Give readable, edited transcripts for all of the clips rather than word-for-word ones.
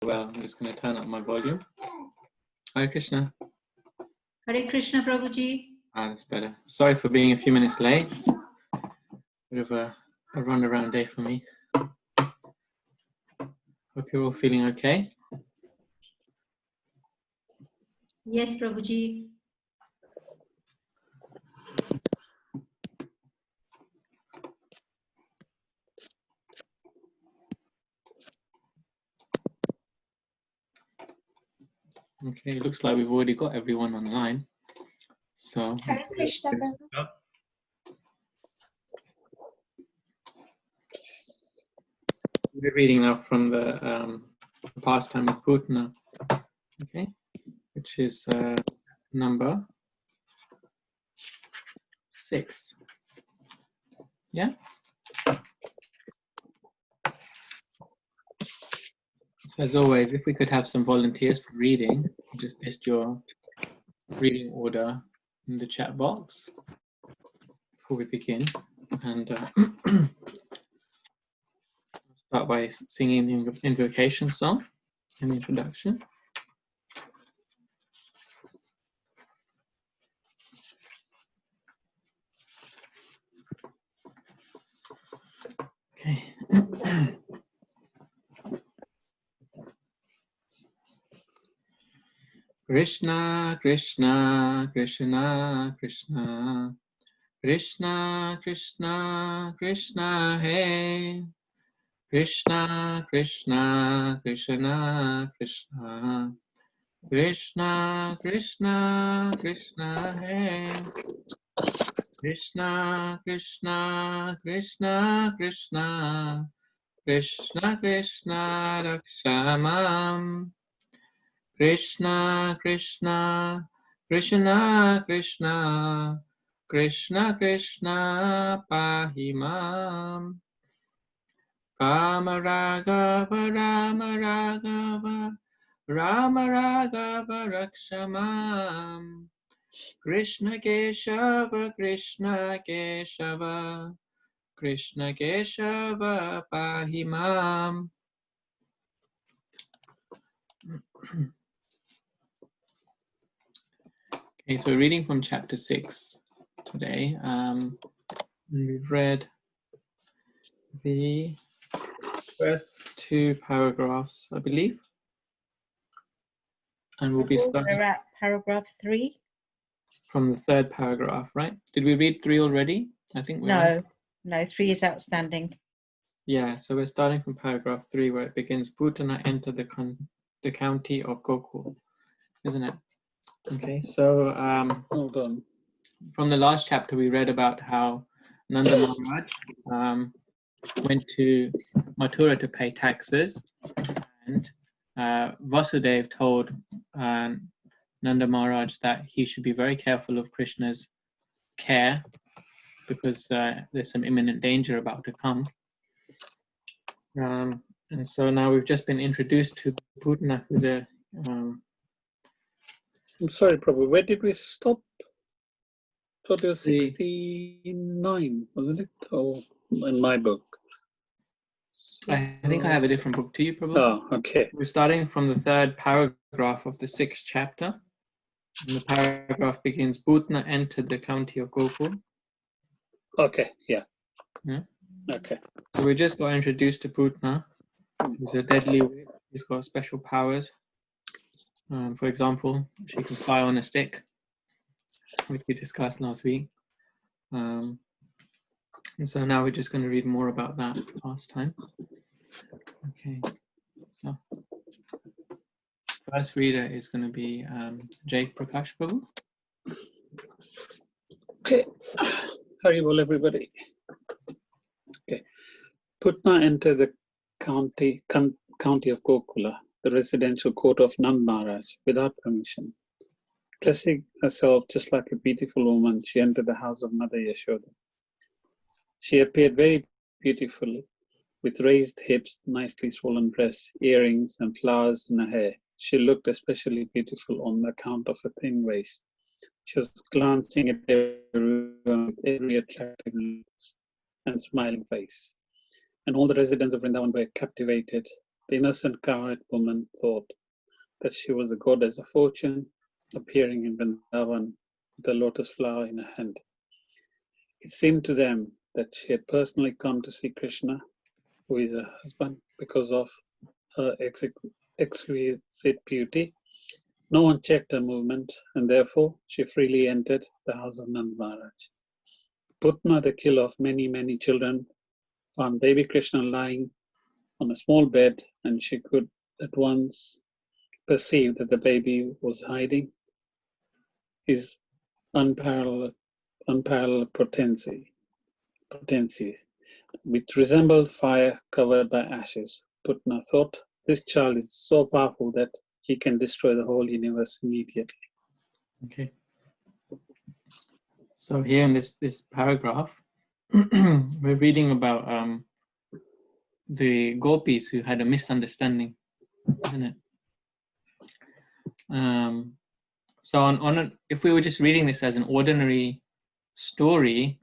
well. I'm just going to turn up my volume. Hare Krishna. Hare Krishna, Prabhuji. That's better. Sorry for being a few minutes late. Bit of a run-around day for me. Hope you're all feeling okay. Yes, Prabhuji. Okay, it looks like we've already got everyone online. So, Hare Krishna, Prabhu. We're reading now from the pastime of Putana, okay, which is number 6. Yeah. So as always, if we could have some volunteers for reading, just list your reading order in the chat box before we begin, and start by singing the invocation song in the introduction. Okay. Krishna, Krishna, Krishna, Krishna, Krishna, Krishna, Krishna, Hey. Krishna, Krishna, Krishna, Krishna, Krishna, Krishna, Krishna, Hey. Krishna, Krishna, Krishna, Krishna, Krishna, Krishna, Rakshamam. Krishna, Krishna, Krishna, Krishna, Krishna, Krishna, Pahimam. Rama Raghava, Rama Raghava, Rama Raghava, Rakshamam. Krishna Keshava, Krishna Keshava, Krishna Keshava, Pahimam. Okay, so reading from chapter 6 today. We've read the first 2 paragraphs, I believe. And we'll be starting We're at paragraph 3. from the 3rd paragraph, right? Did we read 3 already? I think we are. No, 3 is outstanding. Yeah, so we're starting from paragraph 3 where it begins, Putana entered the county of Gokul, isn't it? Okay, so Hold on. from the last chapter we read about how Nanda Maharaj went to Mathura to pay taxes, and Vasudev told Nanda Maharaj that he should be very careful of Krishna's care because there's some imminent danger about to come. And so now we've just been introduced to Putana, who's a I'm sorry, Prabhu. Where did we stop? Thought it was 69, wasn't it? Oh, in my book. I think I have a different book to you, Prabhu. Oh, okay. We're starting from the 3rd paragraph of the 6th chapter. And the paragraph begins, Putana entered the county of Gokul. Okay, yeah. Yeah. Okay. So we just got introduced to Putana. He's a deadly witch. He's got special powers. For example, she can fly on a stick, which we discussed last week. And so now we're just going to read more about that last time. Okay, so first reader is going to be Jake Prakash Prabhu. Okay. Haribol, everybody. Okay. Putana entered the county of Gokula, the residential court of Nand Maharaj, without permission. Dressing herself just like a beautiful woman, she entered the house of Mother Yashoda. She appeared very beautifully, with raised hips, nicely swollen breasts, earrings, and flowers in her hair. She looked especially beautiful on account of her thin waist. She was glancing at everyone with every attractive look and smiling face. And all the residents of Vrindavan were captivated The innocent cowherd woman thought that she was the goddess of fortune, appearing in Vrindavan with a lotus flower in her hand. It seemed to them that she had personally come to see Krishna, who is her husband, because of her exquisite beauty. No one checked her movement, and therefore she freely entered the house of Nand Maharaj. Putna, the killer of many, many children, found baby Krishna lying on a small bed, and she could at once perceive that the baby was hiding his unparalleled potency, which resembled fire covered by ashes. Putna thought, this child is so powerful that he can destroy the whole universe immediately. Okay. So here in this paragraph, we're reading about the gopis who had a misunderstanding, isn't it? So if we were just reading this as an ordinary story,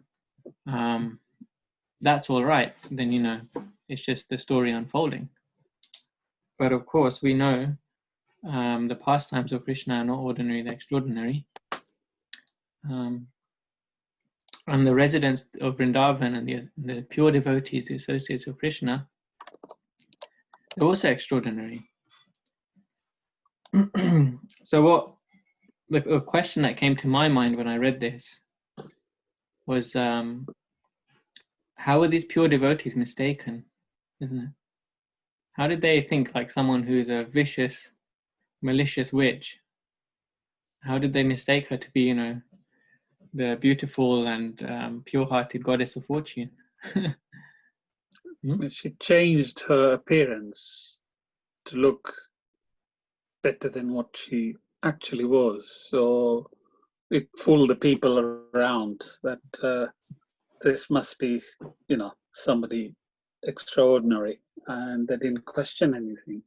that's all right. Then it's just the story unfolding. But of course, we know the pastimes of Krishna are not ordinary; they're extraordinary. And the residents of Vrindavan and the pure devotees, the associates of Krishna, they're also extraordinary. So a question that came to my mind when I read this was, how were these pure devotees mistaken, isn't it? How did they think like someone who's a vicious, malicious witch? How did they mistake her to be, the beautiful and pure-hearted goddess of fortune? She changed her appearance to look better than what she actually was. So it fooled the people around that this must be, somebody extraordinary, and they didn't question anything.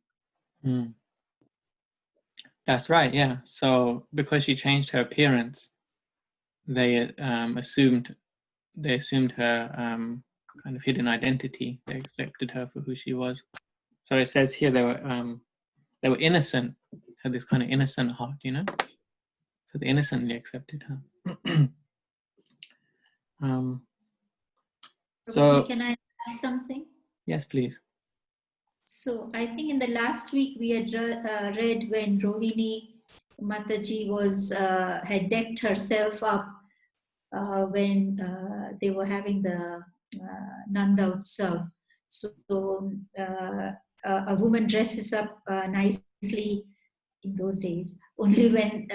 That's right, yeah. So because she changed her appearance, they assumed her kind of hidden identity. They accepted her for who she was. So it says here they were innocent, had this kind of innocent heart, So they innocently accepted her. So can I add something? yes, please. So I think in the last week we had read when Rohini Mataji had decked herself up when they were having the Nanda Utsav. So a woman dresses up nicely in those days only when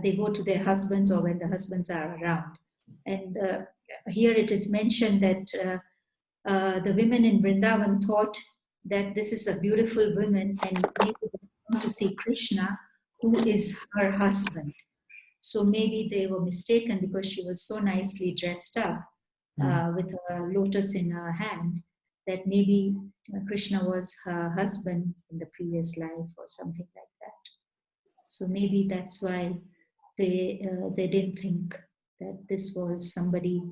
they go to their husbands or when the husbands are around. And here it is mentioned that the women in Vrindavan thought that this is a beautiful woman and maybe they want to see Krishna, who is her husband. So maybe they were mistaken because she was so nicely dressed up with a lotus in her hand that maybe Krishna was her husband in the previous life or something like that. So maybe that's why they didn't think that this was somebody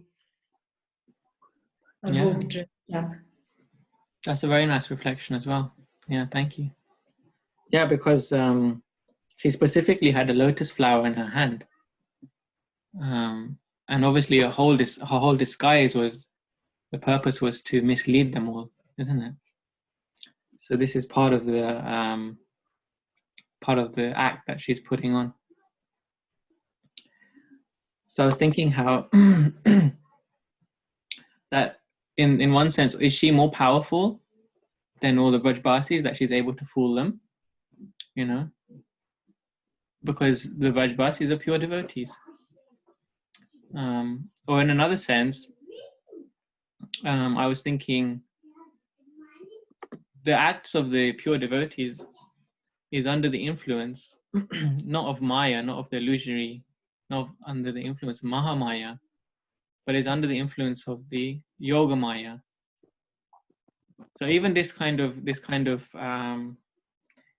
a robe dressed up. That's a very nice reflection as well. Yeah, thank you. Yeah, because she specifically had a lotus flower in her hand. And obviously her whole disguise the purpose was to mislead them all, isn't it? So this is part of the act that she's putting on. So I was thinking how that in one sense, is she more powerful than all the Vrajbasis, that she's able to fool them, because the Vrajbasis are pure devotees. Or in another sense, I was thinking the acts of the pure devotees is under the influence, not of Maya, not of the illusory, not under the influence of Mahamaya, but is under the influence of the Yoga Maya. So even this kind of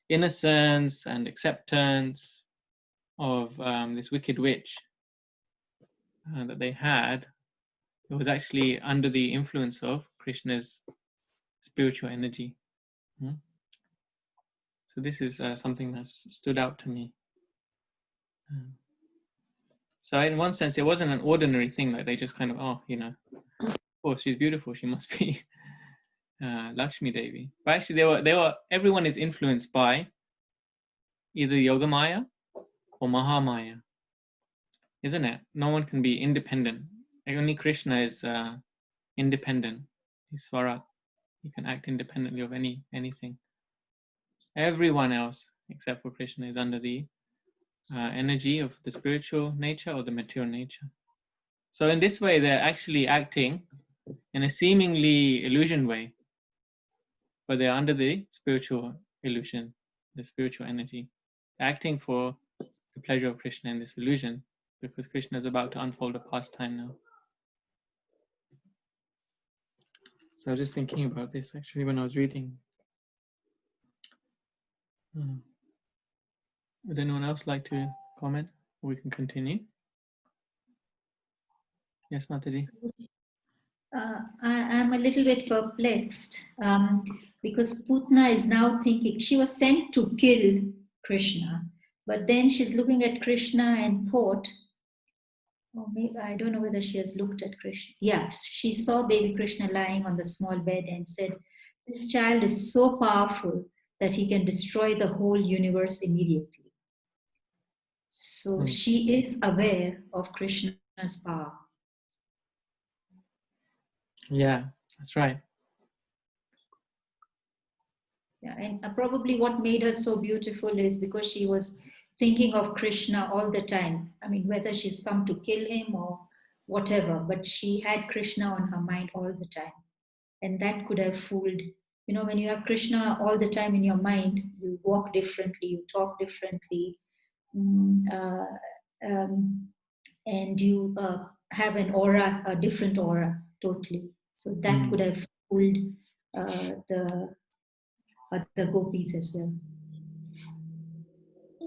innocence and acceptance of this wicked witch that they had, it was actually under the influence of Krishna's spiritual energy. So this is something that's stood out to me. So in one sense, it wasn't an ordinary thing, like they just kind of, oh, you know, oh, she's beautiful, she must be Lakshmi Devi. But actually, everyone is influenced by either Yogamaya or Mahamaya, isn't it? No one can be independent. Like only Krishna is independent. He's Swarat. He can act independently of anything. Everyone else, except for Krishna, is under the energy of the spiritual nature or the material nature. So in this way, they're actually acting in a seemingly illusion way, but they're under the spiritual illusion, the spiritual energy, acting for the pleasure of Krishna in this illusion, because Krishna is about to unfold a pastime now. So I was just thinking about this actually when I was reading. Would anyone else like to comment? We can continue. Yes, Mataji. I'm a little bit perplexed because Putna is now thinking she was sent to kill Krishna, but then she's looking at Krishna and thought, or maybe I don't know whether she has looked at Krishna. Yes, she saw baby Krishna lying on the small bed and said, "This child is so powerful that he can destroy the whole universe immediately." So she is aware of Krishna's power. Yeah, that's right. Yeah, and probably what made her so beautiful is because she was thinking of Krishna all the time. I mean, whether she's come to kill him or whatever, but she had Krishna on her mind all the time. And that could have fooled, you know, when you have Krishna all the time in your mind, you walk differently, you talk differently, and you have an aura, a different aura, totally. So that could have fooled the gopis as well.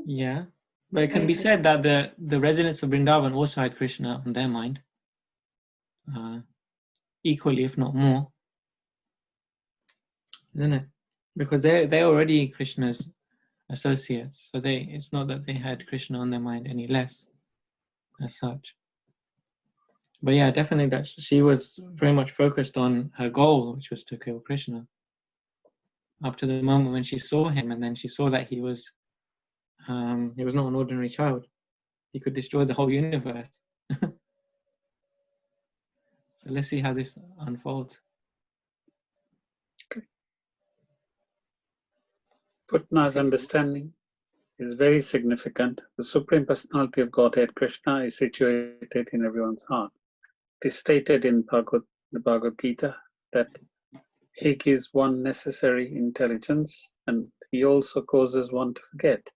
Yeah, but it can be said that the residents of Vrindavan also had Krishna on their mind, equally, if not more, isn't it? Because they're already Krishna's associates, so it's not that they had Krishna on their mind any less, as such. But yeah, definitely that she was very much focused on her goal, which was to kill Krishna, up to the moment when she saw him, and then she saw that he was not an ordinary child. He could destroy the whole universe. So let's see how this unfolds. Okay. Putna's understanding is very significant. The Supreme Personality of Godhead, Krishna, is situated in everyone's heart. It is stated in the Bhagavad Gita that he gives one necessary intelligence and he also causes one to forget.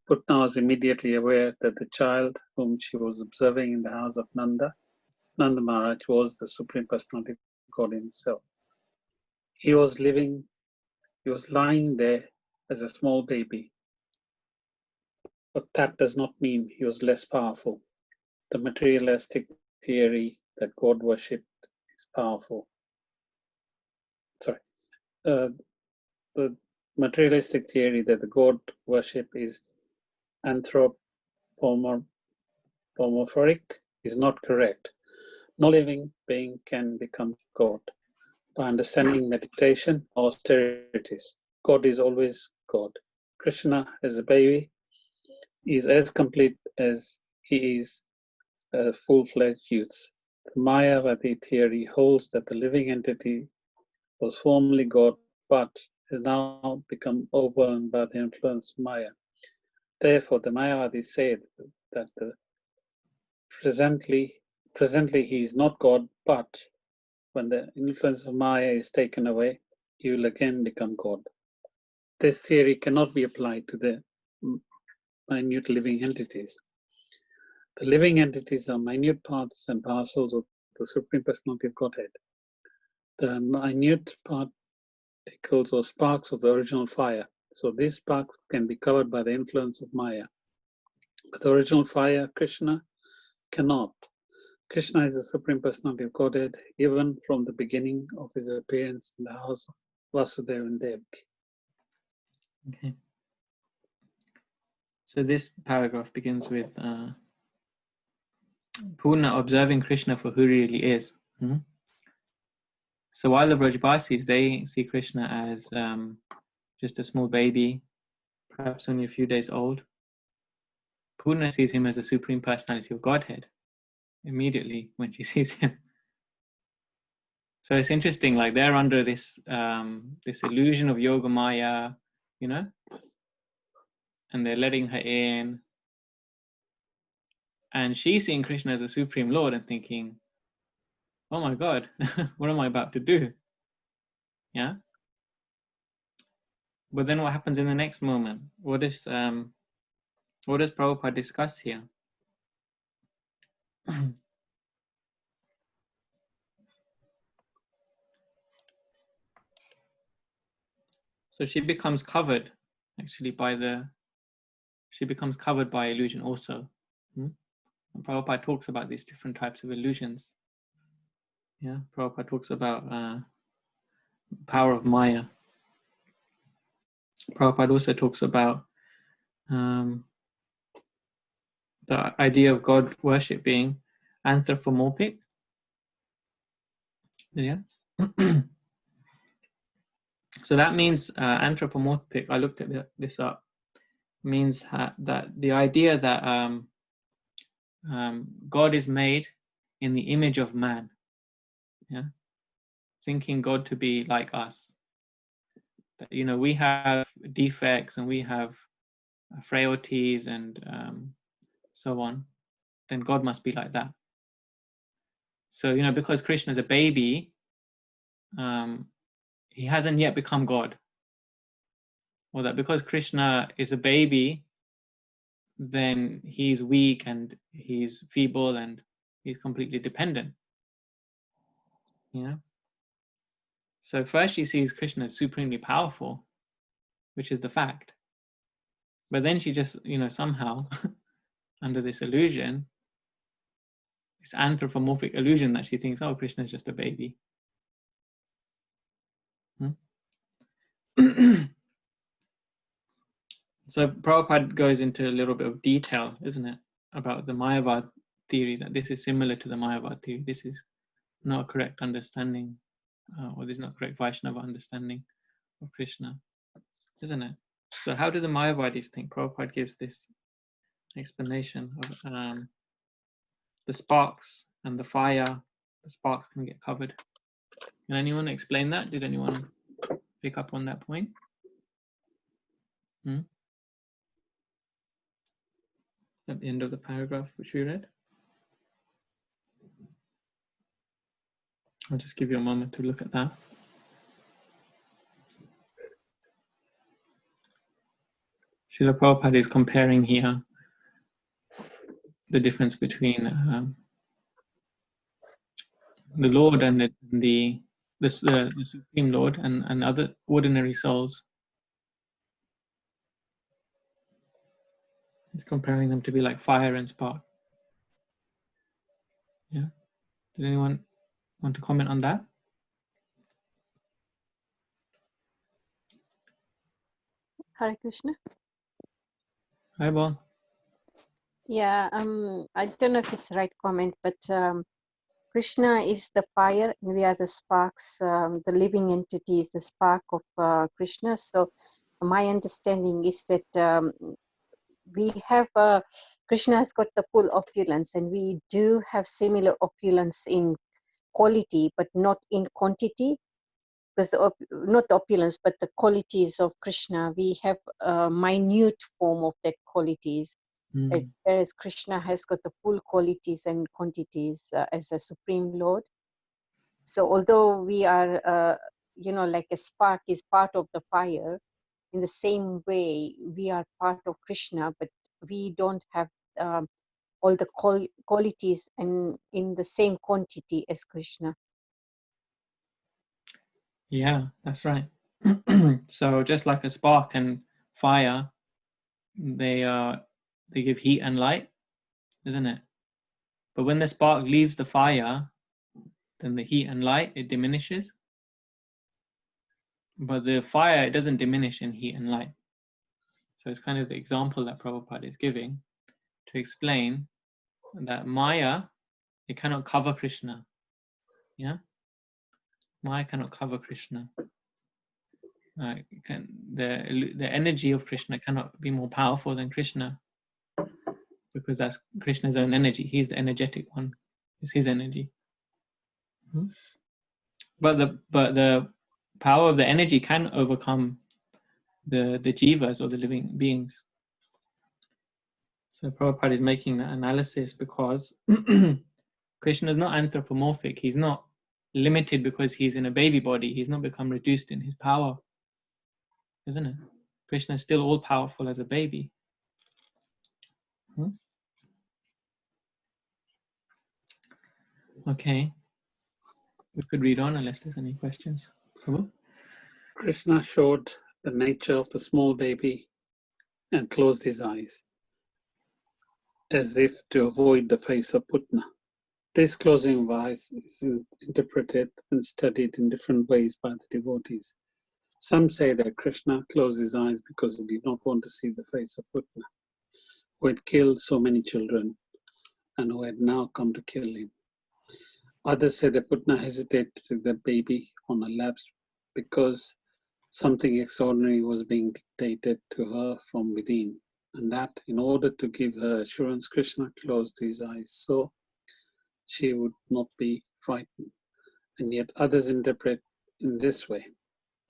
Putna was immediately aware that the child whom she was observing in the house of Nanda Maharaj, was the Supreme Personality of God himself. He was lying there as a small baby. But that does not mean he was less powerful. The materialistic theory that God worship is powerful. The materialistic theory that the God worship is anthropomorphic is not correct. No living being can become God. By understanding meditation or austerities, God is always God. Krishna, as a baby, is as complete as he is a full-fledged youth. The Mayavadi theory holds that the living entity was formerly God, but has now become overwhelmed by the influence of Maya. Therefore, the Mayavadis said that presently he is not God, but when the influence of Maya is taken away, he will again become God. This theory cannot be applied to the minute living entities. The living entities are minute parts and parcels of the Supreme Personality of Godhead. The minute particles or sparks of the original fire. So these sparks can be covered by the influence of Maya. But the original fire, Krishna, cannot. Krishna is the Supreme Personality of Godhead, even from the beginning of his appearance in the house of Vasudeva and Devaki. Okay. So this paragraph begins with Purna observing Krishna for who he really is. So while the Brajbasis, they see Krishna as just a small baby, perhaps only a few days old, Purna sees him as the Supreme Personality of Godhead immediately when she sees him. So it's interesting, like they're under this this illusion of Yoga Maya, you know, and they're letting her in. And she's seeing Krishna as the Supreme Lord and thinking, oh my God, what am I about to do? Yeah. But then what happens in the next moment? What does Prabhupada discuss here? So she becomes covered actually she becomes covered by illusion also. And Prabhupada talks about these different types of illusions. Yeah, Prabhupada talks about power of Maya. Prabhupada also talks about the idea of God worship being anthropomorphic. Yeah. So that means anthropomorphic. I looked at this up. Means that the idea that God is made in the image of man. Yeah. Thinking God to be like us. That, you know, we have defects and we have frailties and so on. Then God must be like that. So, you know, because Krishna is a baby, he hasn't yet become God. Or that because Krishna is a baby, then he's weak and he's feeble and he's completely dependent. Yeah. So first she sees Krishna as supremely powerful, which is the fact. But then she just, you know, somehow under this illusion, this anthropomorphic illusion that she thinks, oh, Krishna is just a baby. So Prabhupada goes into a little bit of detail, isn't it, about the Mayavad theory, that this is similar to the Mayavad theory. This is not a correct understanding, or this is not correct Vaishnava understanding of Krishna, isn't it? So how do the Mayavadis think? Prabhupada gives this explanation of the sparks and the fire. The sparks can get covered. Can anyone explain that? Did anyone pick up on that point? At the end of the paragraph which we read. I'll just give you a moment to look at that. Srila Prabhupada is comparing here the difference between the Lord and the Supreme Lord and other ordinary souls. He's comparing them to be like fire and spark. Yeah. Did anyone want to comment on that? Hare Krishna. Hi, Paul. Yeah, I don't know if it's the right comment, but Krishna is the fire and we are the sparks. The living entity is the spark of Krishna. So my understanding is that we have Krishna has got the full opulence, and we do have similar opulence in quality, but not in quantity. Because not the opulence, but the qualities of Krishna, we have a minute form of that qualities. Whereas Krishna has got the full qualities and quantities as a Supreme Lord. So although we are, like a spark is part of the fire, in the same way we are part of Krishna, but we don't have all the qualities and in the same quantity as Krishna. Yeah, that's right. So just like a spark and fire, they give heat and light, isn't it? But when the spark leaves the fire, then the heat and light, it diminishes. But the fire, it doesn't diminish in heat and light. So it's kind of the example that Prabhupada is giving to explain that Maya, it cannot cover Krishna. Yeah, Maya cannot cover Krishna. The energy of Krishna cannot be more powerful than Krishna, because that's Krishna's own energy. He's the energetic one. It's his energy. But the power of the energy can overcome the jivas or the living beings. So Prabhupada is making that analysis because Krishna is not anthropomorphic. He's not limited because he's in a baby body. He's not become reduced in his power, isn't it? Krishna is still all powerful as a baby. Okay, we could read on unless there's any questions. Prabhu? Krishna showed the nature of a small baby and closed his eyes, as if to avoid the face of Putna. This closing of eyes is interpreted and studied in different ways by the devotees. Some say that Krishna closed his eyes because he did not want to see the face of Putna, who had killed so many children and who had now come to kill him. Others say that Putna hesitated with the baby on her laps because something extraordinary was being dictated to her from within, and that in order to give her assurance, Krishna closed his eyes so she would not be frightened. And yet others interpret in this way.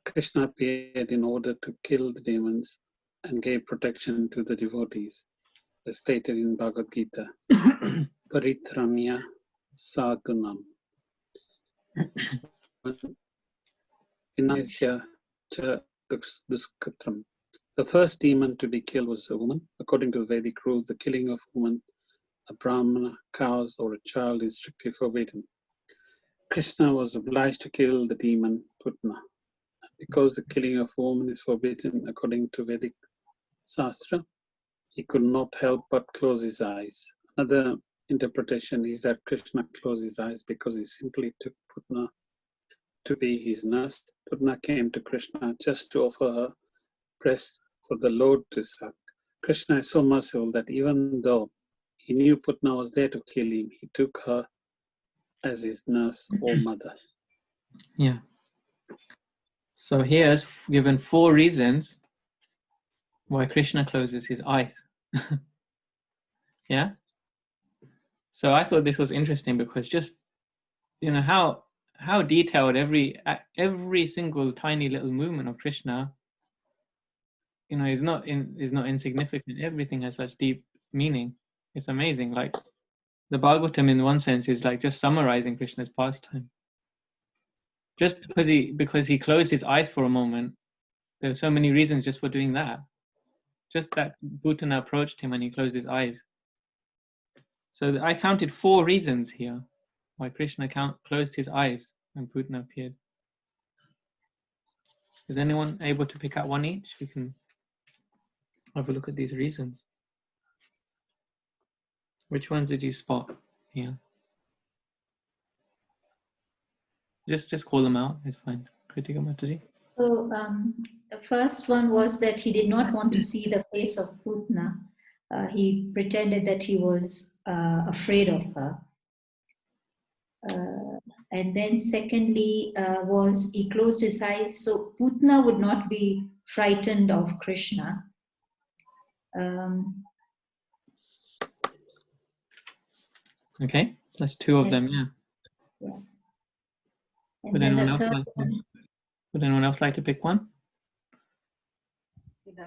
Krishna appeared in order to kill the demons and gave protection to the devotees, as stated in Bhagavad Gita, Paritramya Sadhunam. Vinayasya cha duskatram. The first demon to be killed was a woman. According to Vedic rules, the killing of women, a brahmana, cows, or a child is strictly forbidden. Krishna was obliged to kill the demon Putna. Because the killing of a woman is forbidden according to Vedic Shastra, he could not help but close his eyes. Another interpretation is that Krishna closed his eyes because he simply took Putna to be his nurse. Putna came to Krishna just to offer her breast for the Lord to suck. Krishna is so merciful that even though he knew Putna was there to kill him, he took her as his nurse or mother. Yeah. So here's given 4 reasons why Krishna closes his eyes. Yeah. So I thought this was interesting because just, you know, how detailed every single tiny little movement of Krishna, you know, is not insignificant. Everything has such deep meaning. It's amazing. Like the Bhagavatam, in one sense, is like just summarizing Krishna's pastime. Just because he closed his eyes for a moment, there are so many reasons just for doing that. Just that Bhutana approached him and he closed his eyes. So I counted 4 reasons here why Krishna closed his eyes when Bhutana appeared. Is anyone able to pick out one each? We can have a look at these reasons. Which ones did you spot here? Just call them out. It's fine. Kritika Mataji. So the first one was that he did not want to see the face of Putna. He pretended that he was afraid of her. And then secondly was he closed his eyes so Putna would not be frightened of Krishna. Okay, that's 2 of them, yeah. Yeah. And Would then anyone the else third like one, Would anyone else like to pick one? I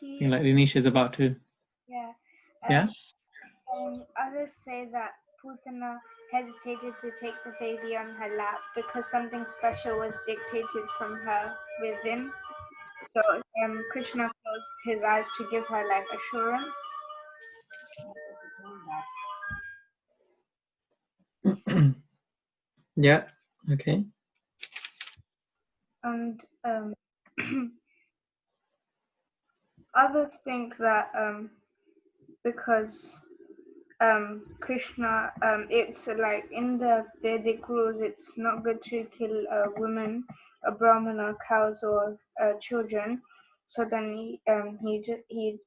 think like Dinesh is about to. Yeah. Yeah? Others say that Putana hesitated to take the baby on her lap because something special was dictated from her within. So Krishna closed his eyes to give her like assurance. Yeah, okay. And others think that because Krishna, it's like in the Vedic rules, it's not good to kill a woman a brahmana, cows, or children. So then he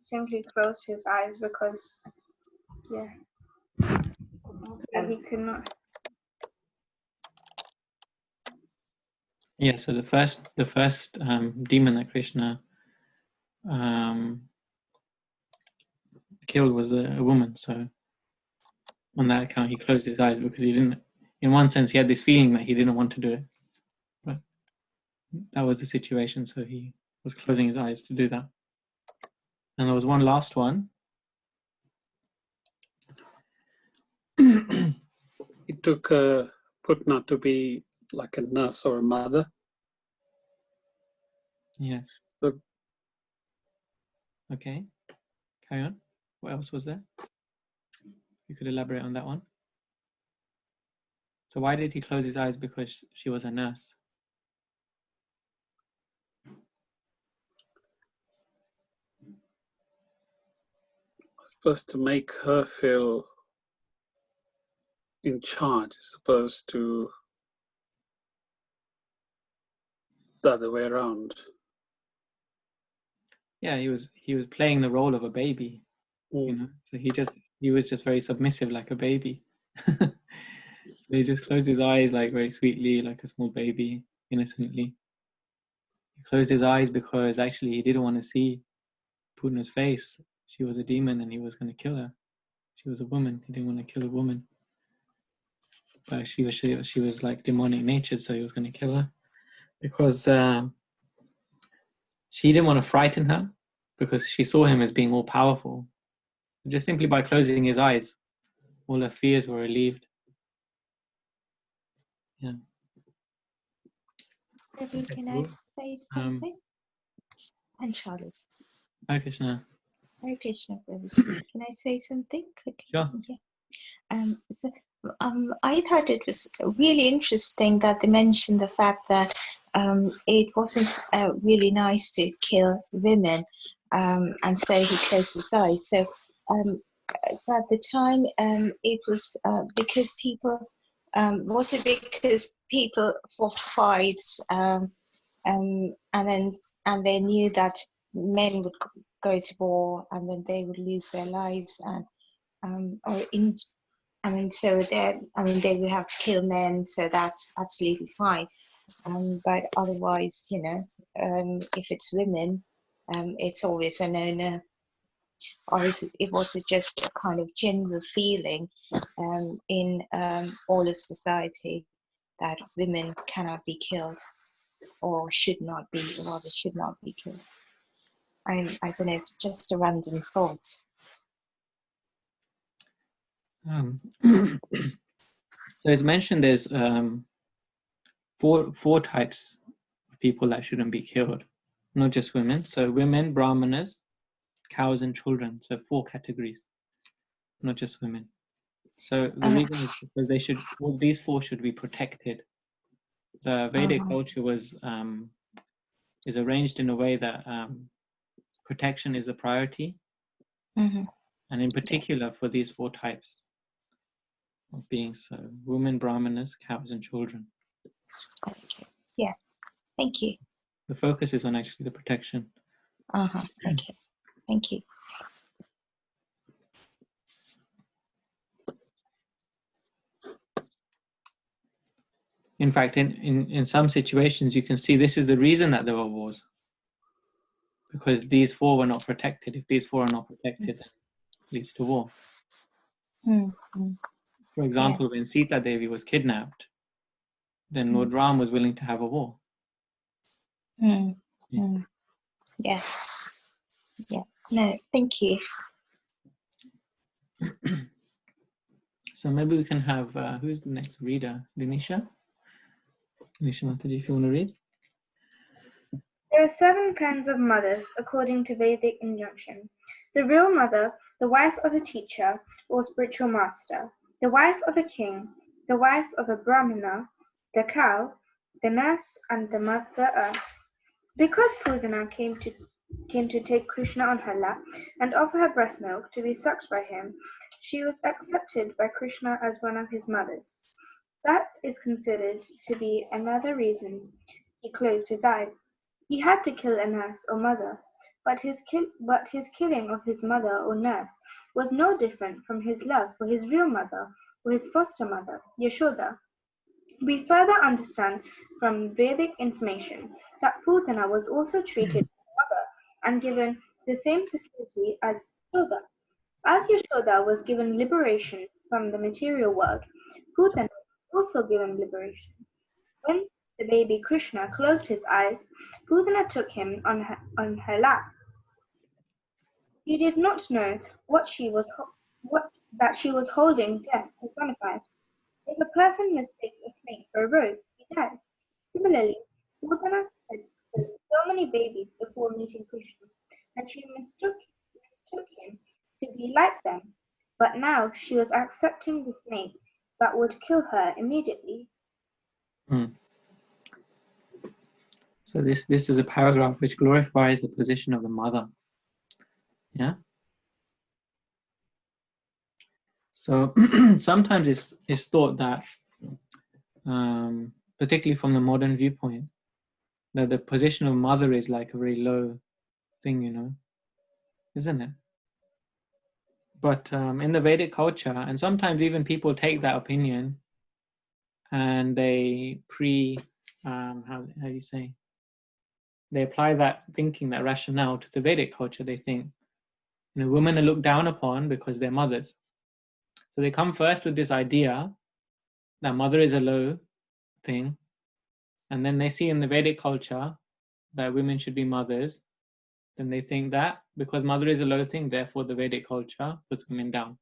simply closed his eyes because he could not. Yeah, so the first demon that Krishna killed was a woman. So on that account, he closed his eyes because he didn't. In one sense, he had this feeling that he didn't want to do it, but that was the situation. So he was closing his eyes to do that. And there was one last one. It took Putna to be like a nurse or a mother. Yes. So, Okay. Carry on. What else was there? You could elaborate on that one. So why did he close his eyes? Because she was a nurse. supposed to make her feel in charge, as opposed to the other way around. Yeah, he was playing the role of a baby, you know. So he was just very submissive, like a baby. So he just closed his eyes, like very sweetly, like a small baby, innocently. He closed his eyes because actually he didn't want to see Putna's face. She was a demon, and he was going to kill her. She was a woman. He didn't want to kill a woman, but she was like demonic natured, so he was going to kill her because she didn't want to frighten her, because she saw him as being all powerful. Just simply by closing his eyes, all her fears were relieved. Yeah. Prabhu, can I say something? And Charlotte. Hare Krishna. Hare Krishna, Prabhu. Can I say something quickly? Sure. Yeah. I thought it was really interesting that they mentioned the fact that it wasn't really nice to kill women, and so he closed his eyes. So at the time, it was because people, was it because people fought fights, and they knew that men would go to war and then they would lose their lives, and so they would have to kill men, so that's absolutely fine. But otherwise, if it's women, it's always a no-no. Or was it just a kind of general feeling in all of society that women cannot be killed, or should not be killed? I don't know, just a random thought. So it's mentioned there's four types of people that shouldn't be killed, not just women. So women, brahmanas, cows, and children. So 4 categories, not just women. So the reason is because all these 4 should be protected. The Vedic culture is arranged in a way that protection is a priority, and in particular for these 4 types of beings: so women, brahmanas, cows, and children. Okay. Yeah. Thank you. The focus is on actually the protection. Okay. Thank you. In fact, in some situations, you can see this is the reason that there were wars, because these 4 were not protected. If these 4 are not protected, then it leads to war. For example, when Sita Devi was kidnapped, then Lord Ram was willing to have a war. Yeah. No, thank you. So maybe we can have, who's the next reader? Dinisha? Dinisha Mataji, if you want to read. There are 7 kinds of mothers according to Vedic injunction. The real mother, the wife of a teacher or spiritual master, the wife of a king, the wife of a brahmana, the cow, the nurse, and the mother earth. Because Pudana came to take Krishna on her lap and offer her breast milk to be sucked by him, she was accepted by Krishna as one of his mothers. That is considered to be another reason He closed his eyes. He had to kill a nurse or mother, but his killing of his mother or nurse was no different from his love for his real mother or his foster mother, Yashoda. We further understand from Vedic information that Putana was also treated as a mother and given the same facility as Yashoda. As Yashoda was given liberation from the material world, Putana was also given liberation. When the baby Krishna closed his eyes, Putana took him on her lap. She did not know that she was holding death personified. If a person mistakes a snake for a rope, he dies. Similarly, Putana had killed so many babies before meeting Krishna, and she mistook him to be like them. But now she was accepting the snake that would kill her immediately. So this is a paragraph which glorifies the position of the mother. Yeah. So sometimes it's thought that, particularly from the modern viewpoint, that the position of mother is like a very low thing, you know, isn't it? But in the Vedic culture, and sometimes even people take that opinion and they how do you say? They apply that thinking, that rationale to the Vedic culture. They think, you know, women are looked down upon because they're mothers. So they come first with this idea that mother is a low thing, and then they see in the Vedic culture that women should be mothers. Then they think that because mother is a low thing, therefore the Vedic culture puts women down.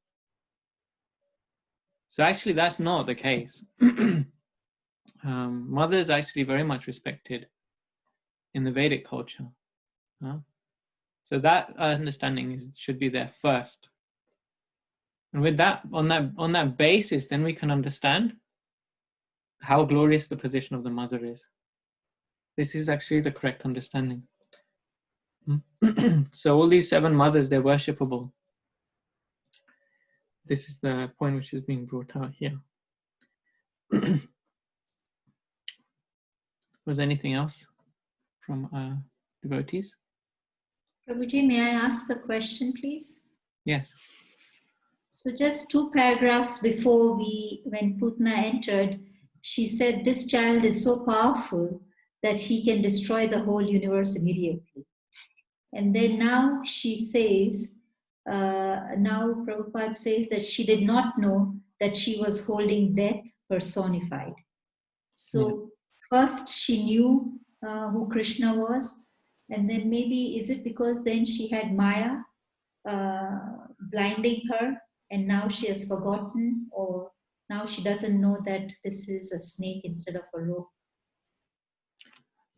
So actually that's not the case. Mother is actually very much respected in the Vedic culture. So that understanding should be there first. And with that, on that basis, then we can understand how glorious the position of the mother is. This is actually the correct understanding. So all these 7 mothers, they're worshipable. This is the point which is being brought out here. Was anything else from devotees? Prabhuji, may I ask a question, please? Yes. So just 2 paragraphs before when Putana entered, she said, this child is so powerful that he can destroy the whole universe immediately. And then now she says, now Prabhupada says that she did not know that she was holding death personified. So first she knew who Krishna was, and then maybe is it because then she had Maya blinding her, and now she has forgotten, or now she doesn't know that this is a snake instead of a rope?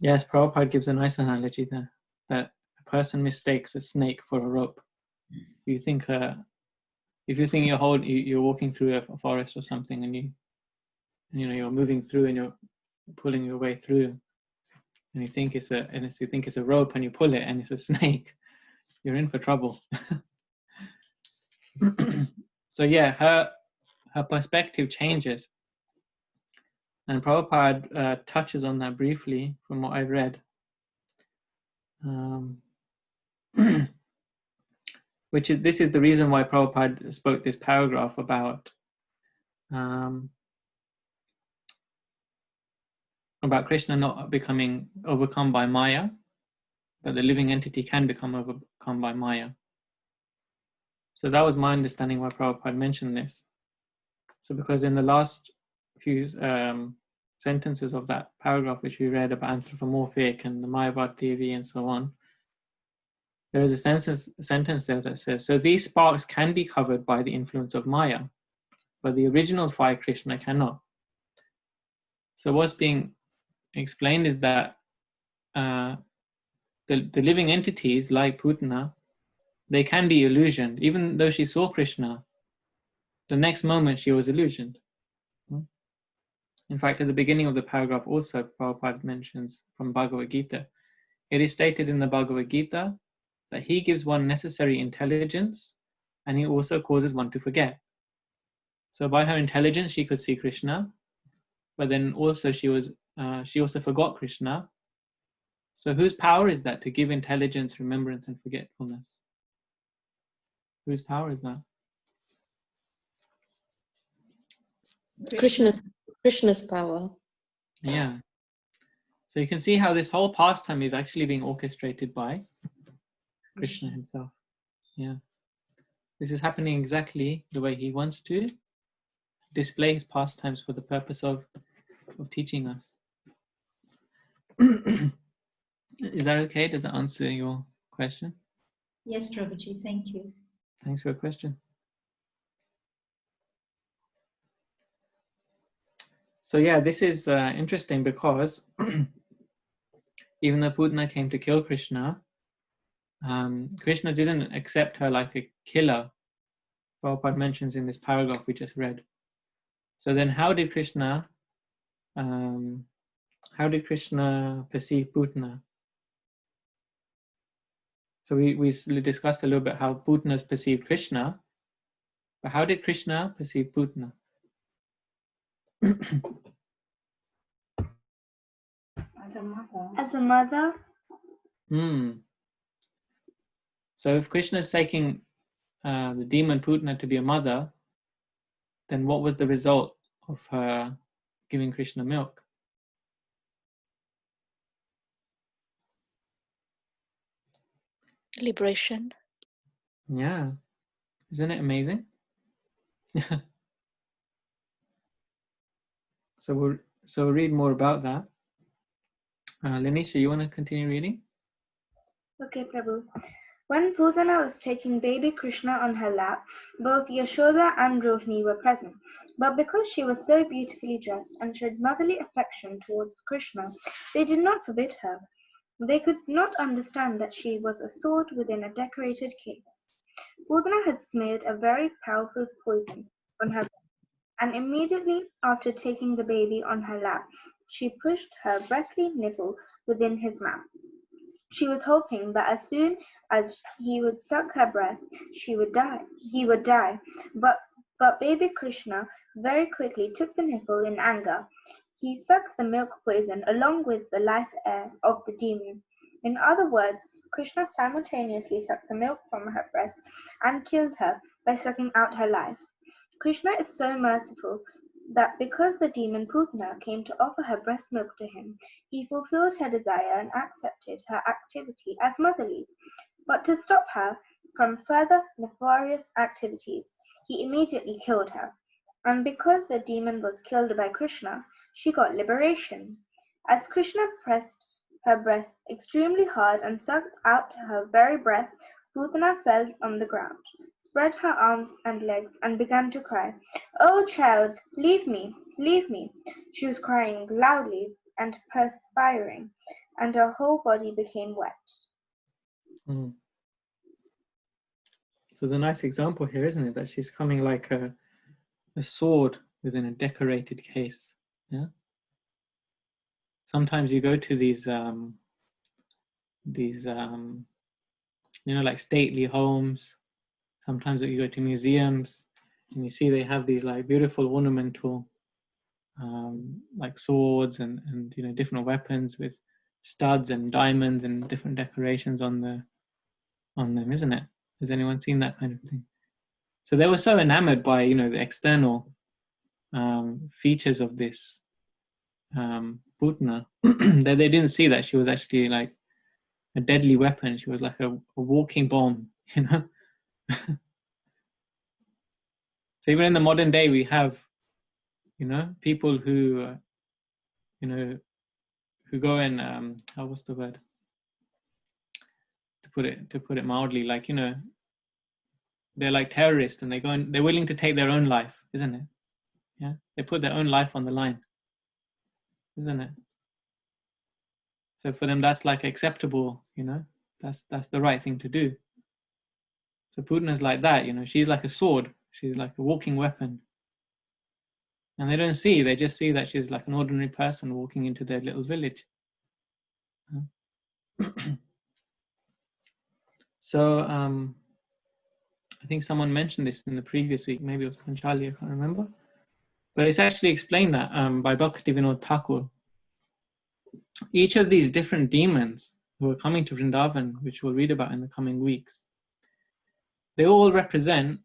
Yes, Prabhupada gives a nice analogy there, that a person mistakes a snake for a rope. You think if you think you're walking through a forest or something, and you're moving through and you're pulling your way through, and you think it's a rope, and you pull it and it's a snake, you're in for trouble. So yeah, her perspective changes, and Prabhupada touches on that briefly from what I've read. This is the reason why Prabhupada spoke this paragraph about Krishna not becoming overcome by Maya, but the living entity can become overcome by Maya. So that was my understanding why Prabhupada mentioned this. So because in the last few sentences of that paragraph which we read about anthropomorphic and the Mayavad Devi and so on, there is a sentence there that says, so these sparks can be covered by the influence of Maya, but the original fire Krishna cannot. So what's being explained is that the living entities like Putana, they can be illusioned. Even though she saw Krishna, the next moment she was illusioned. In fact, at the beginning of the paragraph also, Prabhupada mentions from Bhagavad Gita, it is stated in the Bhagavad Gita that he gives one necessary intelligence and he also causes one to forget. So by her intelligence, she could see Krishna, but then also she was she also forgot Krishna. So whose power is that to give intelligence, remembrance, and forgetfulness? Whose power is that? Krishna's power. Yeah. So you can see how this whole pastime is actually being orchestrated by Krishna himself. Yeah. This is happening exactly the way he wants to display his pastimes for the purpose of teaching us. Is that okay? Does that answer your question? Yes, Prabhuji, thank you. Thanks for your question. So yeah, this is interesting because even though Putana came to kill Krishna, Krishna didn't accept her like a killer. Prabhupada mentions in this paragraph we just read. So then how did Krishna perceive Putana? So we discussed a little bit how Putana's perceived Krishna, but how did Krishna perceive Putana? As a mother. So if Krishna is taking the demon Putana to be a mother, then what was the result of her giving Krishna milk? Liberation. Yeah, isn't it amazing? So we'll read more about that. Lanisha, you want to continue reading? Okay, Prabhu. When Putana was taking baby Krishna on her lap, both Yashoda and Rohini were present. But because she was so beautifully dressed and showed motherly affection towards Krishna, they did not forbid her. They could not understand that she was a sword within a decorated case. Putana had smeared a very powerful poison on her, and immediately after taking the baby on her lap, she pushed her breastly nipple within his mouth. She was hoping that as soon as he would suck her breast, he would die. But baby Krishna very quickly took the nipple in anger. He sucked the milk poison along with the life air of the demon. In other words, Krishna simultaneously sucked the milk from her breast and killed her by sucking out her life. Krishna is so merciful that because the demon Putana came to offer her breast milk to him, he fulfilled her desire and accepted her activity as motherly. But to stop her from further nefarious activities, he immediately killed her. And because the demon was killed by Krishna, she got liberation. As Krishna pressed her breast extremely hard and sucked out her very breath, Putana fell on the ground, spread her arms and legs, and began to cry, "Oh, child, leave me, leave me." She was crying loudly and perspiring, and her whole body became wet. So there's a nice example here, isn't it? That she's coming like a sword within a decorated case. Yeah. Sometimes you go to these like stately homes. Sometimes you go to museums and you see they have these like beautiful ornamental like swords and different weapons with studs and diamonds and different decorations on them, isn't it? Has anyone seen that kind of thing? So they were so enamored by the external features of this Putana that they didn't see that she was actually like a deadly weapon. She was like a walking bomb, So even in the modern day, we have, people who, who go and what's the word? To put it mildly, like they're like terrorists, and they're willing to take their own life, isn't it? Yeah, they put their own life on the line, isn't it? So for them, that's like acceptable, that's the right thing to do. So Putin is like that, she's like a sword, she's like a walking weapon. And they don't see, they just see that she's like an ordinary person walking into their little village. So I think someone mentioned this in the previous week, maybe it was Panchali, I can't remember. But it's actually explained that by Bhaktivinoda Thakur. each of these different demons who are coming to Vrindavan, which we'll read about in the coming weeks, they all represent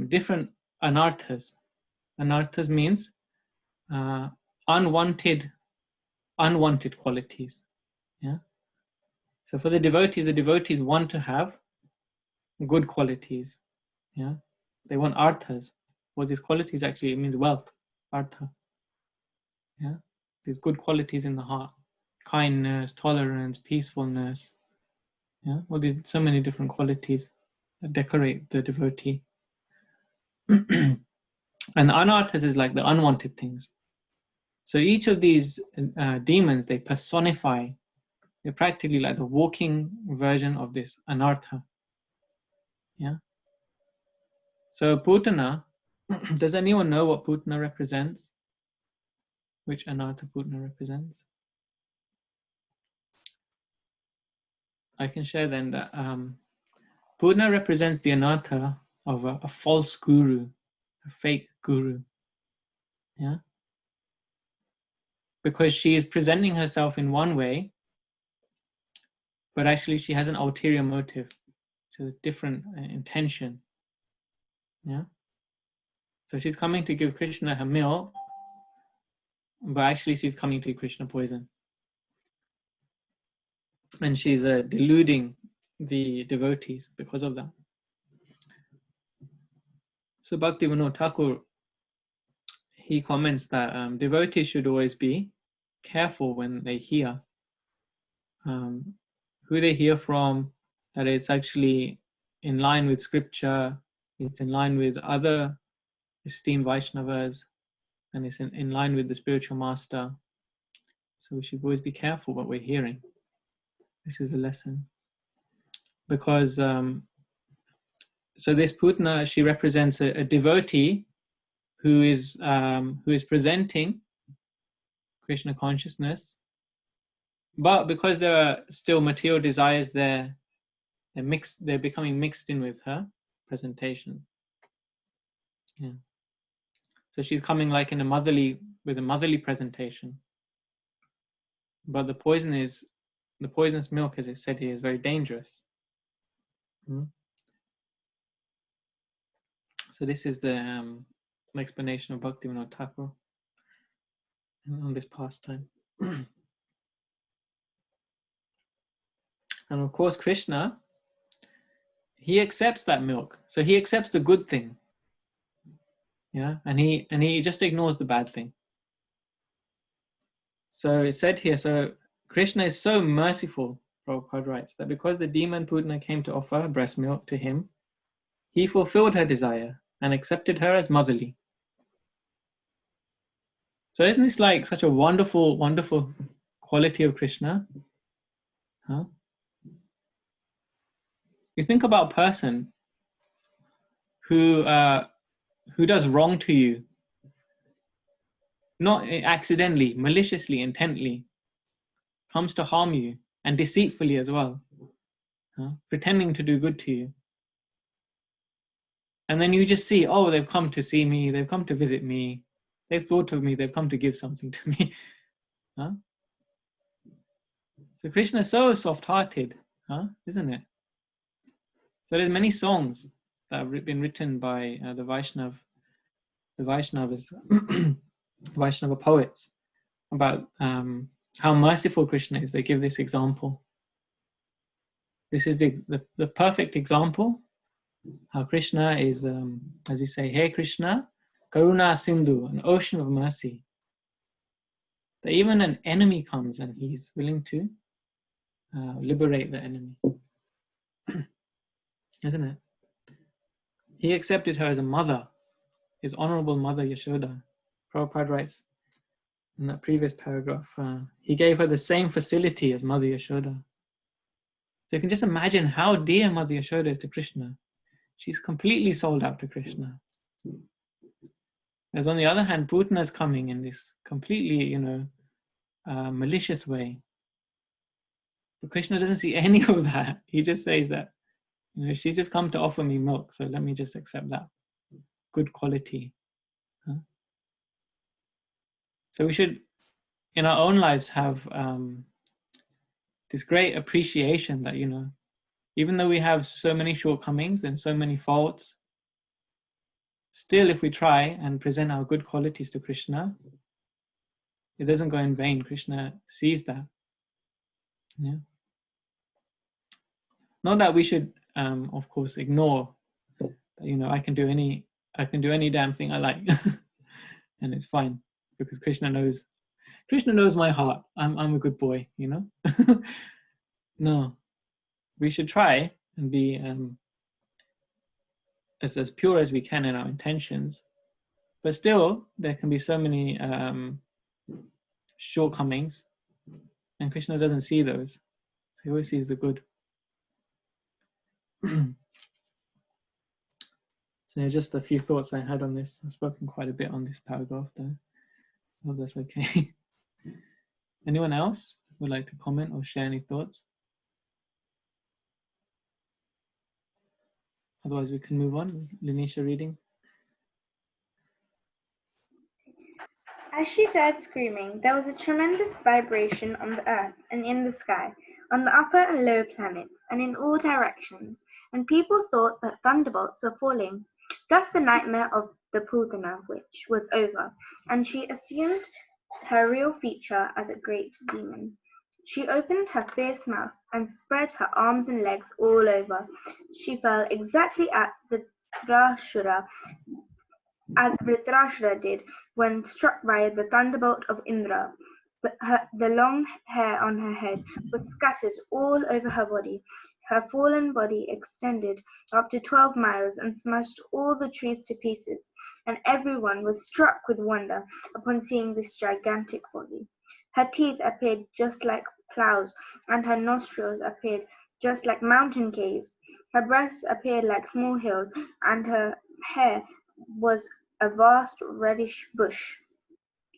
different anarthas. Anarthas means unwanted qualities. Yeah. So for the devotees want to have good qualities. Yeah. They want arthas. What these qualities actually, it means wealth, artha. Yeah. These good qualities in the heart, kindness, tolerance, peacefulness. Yeah. Well, there's so many different qualities that decorate the devotee. And the anarthas is like the unwanted things. So each of these demons, they personify. They're practically like the walking version of this anartha. Yeah. So Putana, does anyone know what Putana represents? Which anartha Putana represents? I can share then that Putana represents the anartha of a false guru, a fake guru. Yeah. Because she is presenting herself in one way, but actually she has an ulterior motive, so a different intention. Yeah. So she's coming to give Krishna her milk, but actually she's coming to Krishna poison. And she's deluding the devotees because of that. So Bhaktivinoda Thakur, he comments that devotees should always be careful when they hear who they hear from, that it's actually in line with scripture, it's in line with other esteemed Vaishnavas, and it's in line with the spiritual master. So we should always be careful what we're hearing. This is a lesson. Because, so this Putana, she represents a devotee who is presenting Krishna consciousness, but because there are still material desires there, they're becoming mixed in with her presentation. Yeah. So she's coming like with a motherly presentation. But the poisonous milk, as it said here, is very dangerous. So this is the explanation of Bhaktivinoda Thakur on this pastime. And of course, Krishna, he accepts that milk. So he accepts the good thing. Yeah, and he just ignores the bad thing. So it said here, so Krishna is so merciful, Prabhupada writes, that because the demon Putana came to offer breast milk to him, he fulfilled her desire and accepted her as motherly. So isn't this like such a wonderful, wonderful quality of Krishna? Huh? You think about a person who does wrong to you, not accidentally, maliciously, intently, comes to harm you, and deceitfully as well, pretending to do good to you. And then you just see, oh, they've come to see me, they've come to visit me, they've thought of me, they've come to give something to me. So Krishna is so soft-hearted, isn't it? So there's many songs that have been written by the Vaishnavas, Vaishnava poets, about how merciful Krishna is. They give this example. This is the perfect example how Krishna is, as we say, Hey Krishna, Karuna Sindhu, an ocean of mercy. That even an enemy comes and he's willing to liberate the enemy. Isn't it? He accepted her as a mother, his honorable mother Yashoda. Prabhupada writes in that previous paragraph, he gave her the same facility as Mother Yashoda. So you can just imagine how dear Mother Yashoda is to Krishna. She's completely sold out to Krishna. As on the other hand, Putana is coming in this completely, malicious way. But Krishna doesn't see any of that. He just says that, she's just come to offer me milk, so let me just accept that. Good quality. So we should, in our own lives have this great appreciation that, even though we have so many shortcomings and so many faults, still if we try and present our good qualities to Krishna, it doesn't go in vain. Krishna sees that. Yeah. Not that we should, of course, ignore that, I can do any damn thing I like, and it's fine because Krishna knows my heart. I'm a good boy, No, we should try and be as pure as we can in our intentions, but still there can be so many shortcomings, and Krishna doesn't see those. He always sees the good. So just a few thoughts I had on this. I've spoken quite a bit on this paragraph though. I hope that's okay. Anyone else would like to comment or share any thoughts? Otherwise we can move on. Linisha reading. As she died screaming, there was a tremendous vibration on the earth and in the sky, on the upper and lower planets, and in all directions, and people thought that thunderbolts were falling. Thus the nightmare of the Putana witch was over, and she assumed her real feature as a great demon. She opened her fierce mouth and spread her arms and legs all over. She fell exactly at the Dhritarashtra, as Dhritarashtra did when struck by the thunderbolt of Indra. The long hair on her head was scattered all over her body. Her fallen body extended up to 12 miles and smashed all the trees to pieces, and everyone was struck with wonder upon seeing this gigantic body. Her teeth appeared just like plows, and her nostrils appeared just like mountain caves. Her breasts appeared like small hills, and her hair was a vast reddish bush.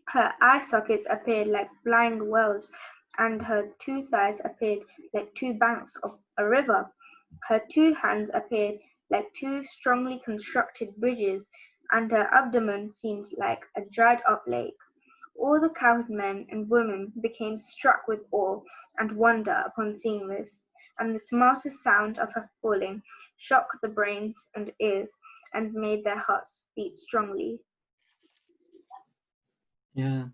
Her eye sockets appeared like blind wells, and her 2 thighs appeared like 2 banks of a river. Her 2 hands appeared like 2 strongly constructed bridges, and her abdomen seemed like a dried up lake. All the cowherd men and women became struck with awe and wonder upon seeing this, and the smartest sound of her falling shocked the brains and ears, and made their hearts beat strongly. Yeah.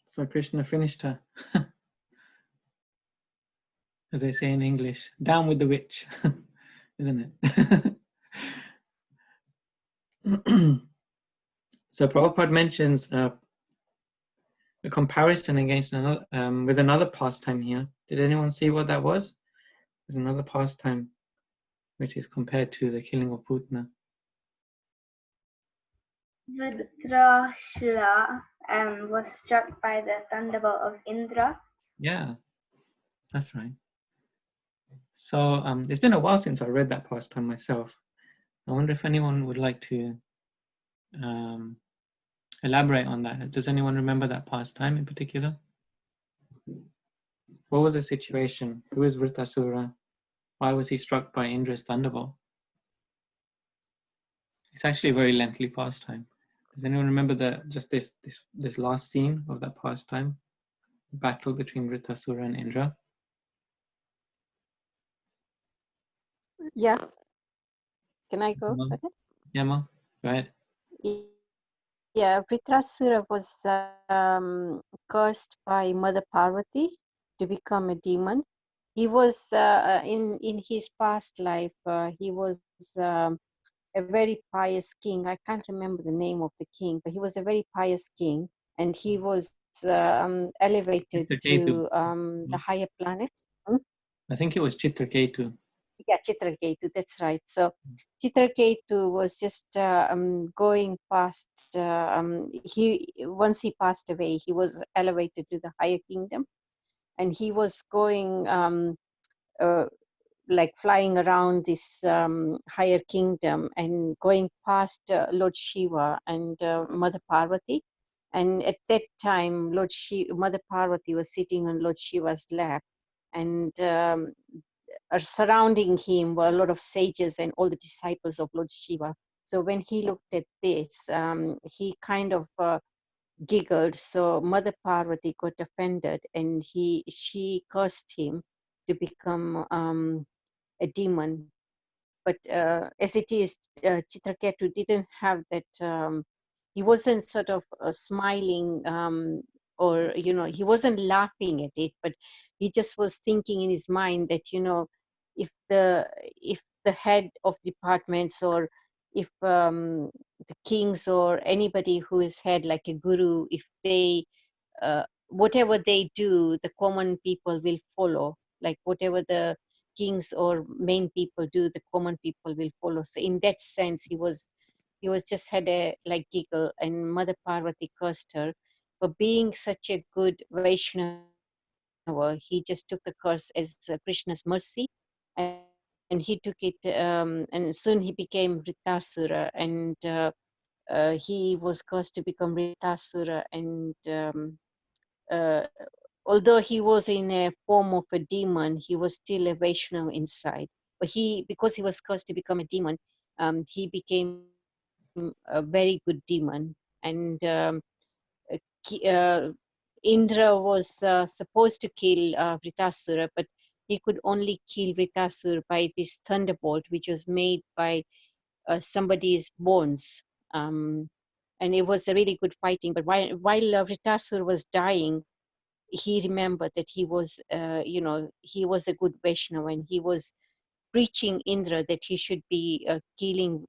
So Krishna finished her. As they say in English, down with the witch, isn't it? So Prabhupada mentions a comparison against another, with another pastime here. Did anyone see what that was? There's another pastime which is compared to the killing of Putana. Dhritarashtra was struck by the thunderbolt of Indra. Yeah, that's right. So it's been a while since I read that pastime myself. I wonder if anyone would like to elaborate on that. Does anyone remember that pastime in particular? What was the situation? Who is Vritasura? Why was he struck by Indra's thunderbolt? It's actually a very lengthy pastime. Does anyone remember this last scene of that pastime? The battle between Vritasura and Indra? Yeah. Can I go? Mom? Okay. Yeah, Mom, go ahead. Yeah, Vritrasura was cursed by Mother Parvati to become a demon. He was in his past life. He was a very pious king. I can't remember the name of the king, but he was a very pious king, and he was elevated to the higher planets. I think it was Chitraketu. Yeah, Chitraketu, that's right. So Chitraketu was just going past, once he passed away, he was elevated to the higher kingdom, and he was going like flying around this higher kingdom and going past Lord Shiva and Mother Parvati. And at that time, Mother Parvati was sitting on Lord Shiva's lap, and surrounding him were a lot of sages and all the disciples of Lord Shiva. So when he looked at this, he kind of giggled. So Mother Parvati got offended, and she cursed him to become a demon. But as it is, Chitraketu didn't have that. He wasn't sort of smiling, or he wasn't laughing at it, but he just was thinking in his mind that if the head of departments, or if the kings, or anybody who is head like a guru, if they whatever they do, the common people will follow. Like whatever the kings or main people do, the common people will follow. So in that sense, he was just had a like giggle, and Mother Parvati cursed her for being such a good Vaishnava. He just took the curse as Krishna's mercy, and he took it, and soon he became Ritasura, and he was cursed to become Ritasura, and uh, although he was in a form of a demon, he was still a Vaishnava inside. But because he was cursed to become a demon, he became a very good demon. And Indra was supposed to kill Vritasura, but he could only kill Vritasura by this thunderbolt, which was made by somebody's bones. And it was a really good fighting. But while Vritasura was dying, he remembered that he was, he was a good Vaishnava, and he was preaching Indra that he should be killing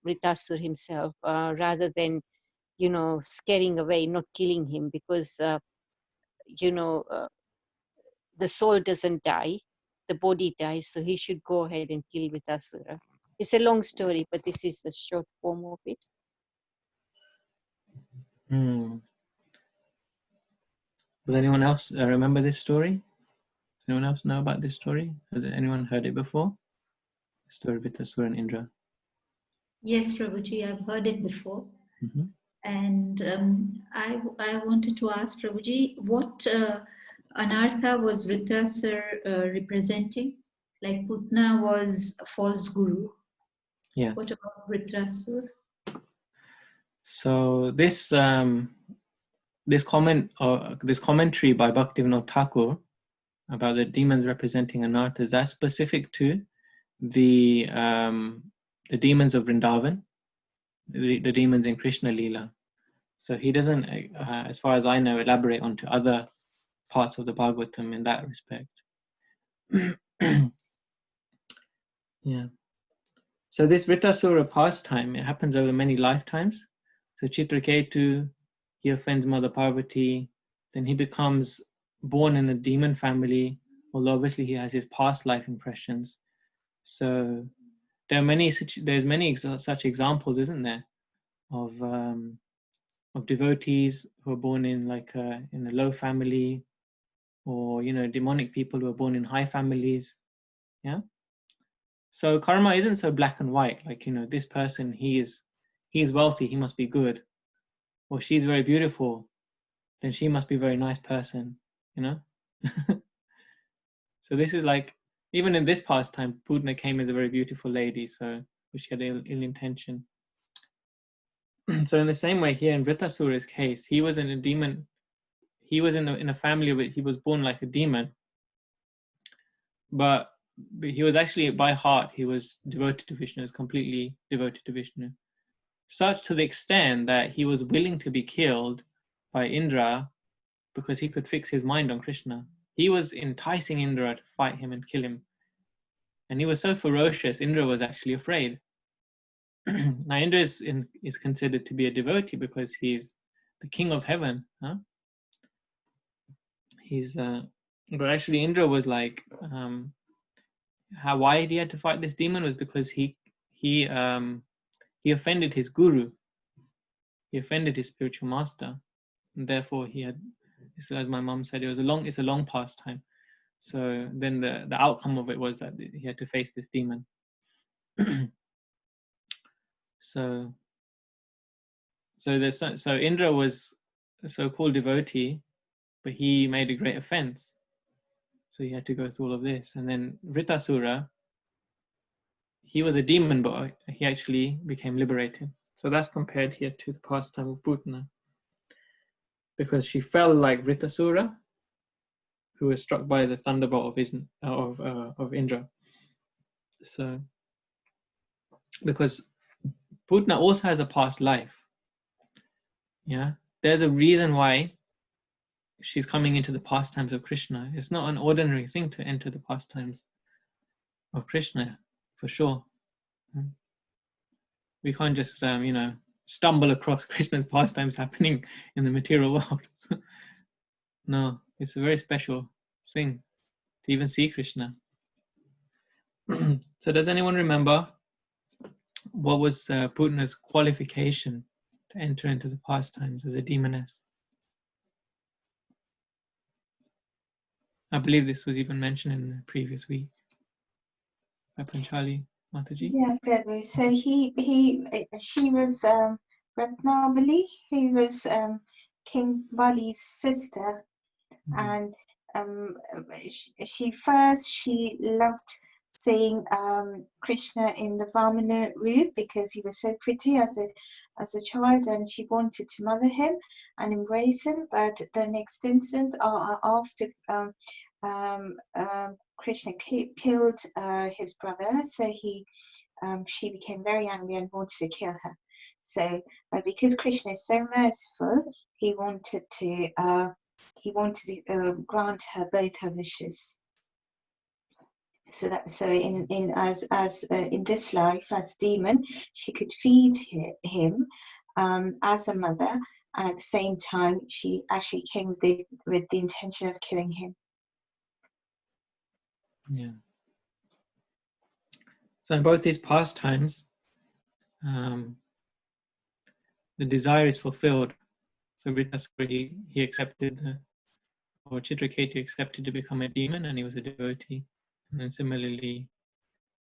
Vritasura himself, rather than, scaring away, not killing him, because, you know, uh, the soul doesn't die, the body dies, so he should go ahead and kill Vritasura. It's a long story, but this is the short form of it. Does anyone else remember this story? Does anyone else know about this story? Has anyone heard it before? The story of Vritasura and Indra. Yes, Prabhuji, I've heard it before. Mm-hmm. And I wanted to ask Prabhuji, what anartha was Vritrasur representing? Like Putna was a false guru. Yeah. What about Vritrasur? So this this commentary by Bhaktivinoda Thakur about the demons representing anarthas, that's specific to the demons of Vrindavan, the demons in Krishna Leela. So he doesn't, as far as I know, elaborate onto other parts of the Bhagavatam in that respect. Yeah. So this Vritasura pastime, it happens over many lifetimes. So Chitraketu, he offends Mother Parvati, then he becomes born in a demon family, although obviously he has his past life impressions. So there's many such examples, isn't there, of devotees who are born in in a low family, or demonic people who are born in high families. Yeah. So karma isn't so black and white. Like this person, he is wealthy, he must be good, or she's very beautiful, then she must be a very nice person. So this is like, even in this pastime, Putna came as a very beautiful lady, so she had ill intention. So in the same way here in Vritasura's case, he was in a demon. He was in a family where he was born like a demon, but he was actually, by heart, he was devoted to Vishnu, was completely devoted to Vishnu. Such to the extent that he was willing to be killed by Indra because he could fix his mind on Krishna. He was enticing Indra to fight him and kill him. And he was so ferocious, Indra was actually afraid. Now Indra is considered to be a devotee because he's the king of heaven. Huh? But actually Indra was like, why he had to fight this demon was because he offended his guru. He offended his spiritual master, and therefore he had, as my mom said, it's a long pastime. So then the outcome of it was that he had to face this demon. So Indra was a so-called devotee, but he made a great offense. So he had to go through all of this. And then Vritasura, he was a demon, but he actually became liberated. So that's compared here to the pastime of Putna. because she fell like Vritasura, who was struck by the thunderbolt of Indra. So, because Putna also has a past life. Yeah, there's a reason why she's coming into the pastimes of Krishna. It's not an ordinary thing to enter the pastimes of Krishna, for sure. We can't just, stumble across Krishna's pastimes happening in the material world. No, it's a very special thing to even see Krishna. So does anyone remember what was Putna's qualification to enter into the pastimes as a demoness? I believe this was even mentioned in the previous week by Panchali Mataji. Yeah, Prabhu. So she was Ratnavali. He was King Bali's sister, and she loved seeing Krishna in the Vamana robe because he was so pretty as a child, and she wanted to mother him and embrace him. But the next instant, after Krishna killed his brother, so she became very angry and wanted to kill her. So, because Krishna is so merciful, he wanted to grant her both her wishes. So in this life as demon, she could feed him as a mother, and at the same time, she actually came with the intention of killing him. Yeah. So in both these pastimes, the desire is fulfilled. So Vritasura, he accepted, or Chitraketu accepted to become a demon, and he was a devotee. And then similarly,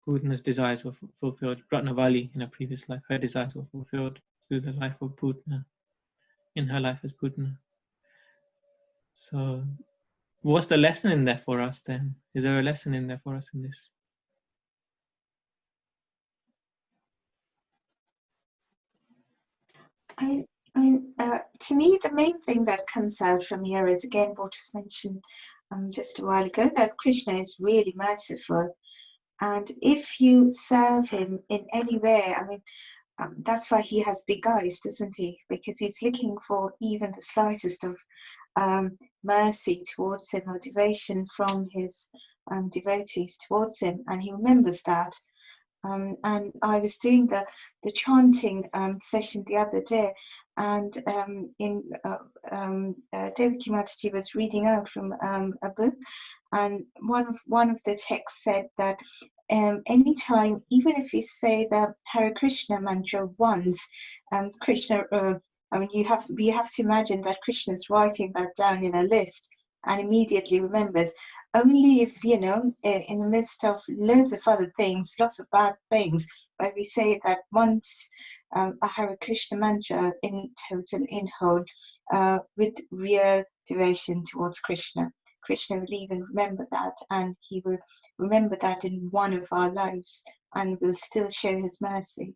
Putna's desires were fulfilled. Ratnavali, in a previous life, her desires were fulfilled through the life of Putna, in her life as Putna. So what's the lesson in there for us then? Is there a lesson in there for us in this? To me, the main thing that comes out from here is, again, what was mentioned just a while ago, that Krishna is really merciful. And if you serve him in any way, that's why he has big eyes, doesn't he? Because he's looking for even the slightest of mercy towards him, or devotion from his devotees towards him, and he remembers that. And I was doing the chanting session the other day, and Devaki Mataji was reading out from a book, and one of the texts said that anytime, even if we say the Hare Krishna mantra once, Krishna, we have to imagine that Krishna is writing that down in a list and immediately remembers. Only if, in the midst of loads of other things, lots of bad things, but we say that once a Hare Krishna mantra in total, in whole, with real devotion towards Krishna, Krishna will even remember that, and he will remember that in one of our lives and will still show his mercy.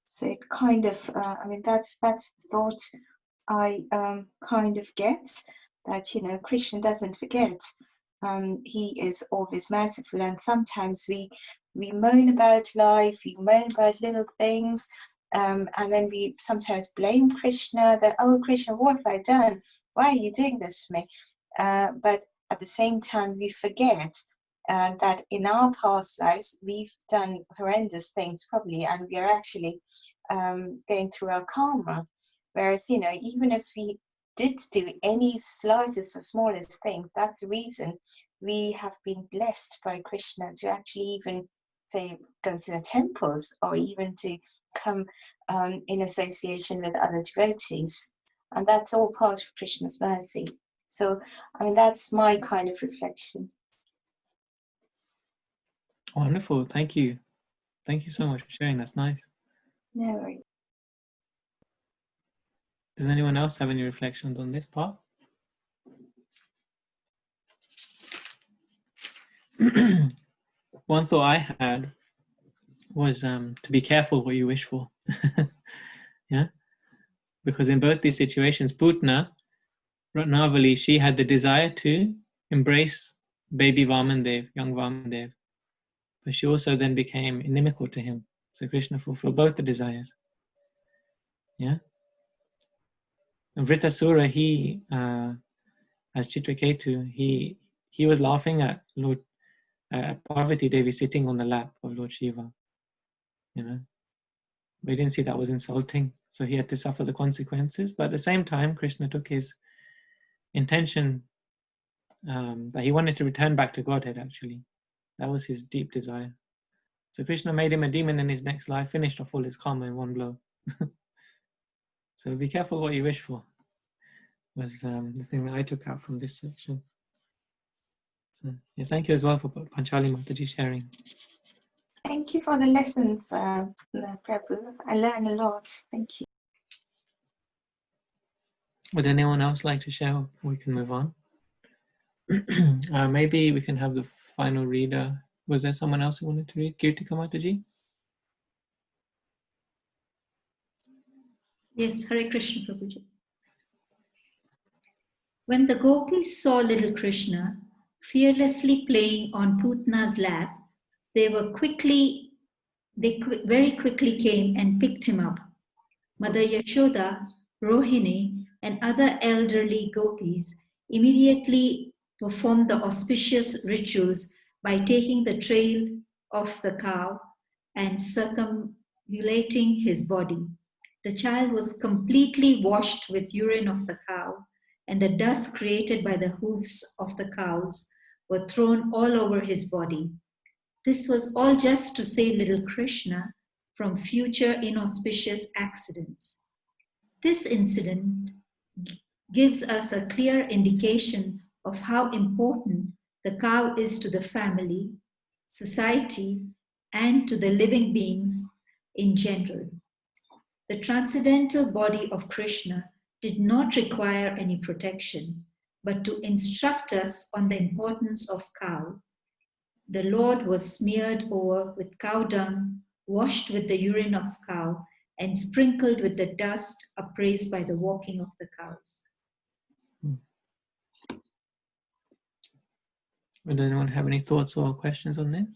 So it kind of, that's the thought I kind of get, that, Krishna doesn't forget. He is always merciful, and sometimes we moan about life, we moan about little things, and then we sometimes blame Krishna, that, oh, Krishna, what have I done? Why are you doing this to me? But at the same time, we forget that in our past lives, we've done horrendous things probably, and we are actually going through our karma. Whereas, even if we did do any slightest or smallest things, that's the reason we have been blessed by Krishna to actually even, say, go to the temples, or even to come in association with other devotees. And that's all part of Krishna's mercy. So, that's my kind of reflection. Wonderful, thank you. Thank you so much for sharing, that's nice. No worries. Does anyone else have any reflections on this part? One thought I had was to be careful what you wish for. Yeah, because in both these situations, Putna, Ratnavali, she had the desire to embrace baby Vamandev, young Vamandev, but she also then became inimical to him. So Krishna fulfilled both the desires. Yeah. And Vritasura, he, as Chitraketu, he was laughing at Lord Parvati Devi sitting on the lap of Lord Shiva. You know, but he didn't see that was insulting, so he had to suffer the consequences. But at the same time, Krishna took his intention that he wanted to return back to Godhead. Actually, that was his deep desire. So Krishna made him a demon in his next life, finished off all his karma in one blow. So be careful what you wish for, was the thing that I took out from this section. So yeah, thank you as well for Panchali Mataji sharing. Thank you for the lessons, Prabhu. I learned a lot. Thank you. Would anyone else like to share? We can move on. Maybe we can have the final reader. Was there someone else who wanted to read? Kirtika Mataji? Yes, Hare Krishna Prabhuji. When the gopis saw little Krishna fearlessly playing on Putna's lap, they very quickly came and picked him up. Mother Yashoda, Rohini, and other elderly gopis immediately performed the auspicious rituals by taking the trail of the cow and circumambulating his body. The child was completely washed with urine of the cow, and the dust created by the hoofs of the cows were thrown all over his body. This was all just to save little Krishna from future inauspicious accidents. This incident gives us a clear indication of how important the cow is to the family, society, and to the living beings in general. The transcendental body of Krishna did not require any protection, but to instruct us on the importance of cow. The Lord was smeared over with cow dung, washed with the urine of cow, and sprinkled with the dust upraised by the walking of the cows. Would anyone have any thoughts or questions on this?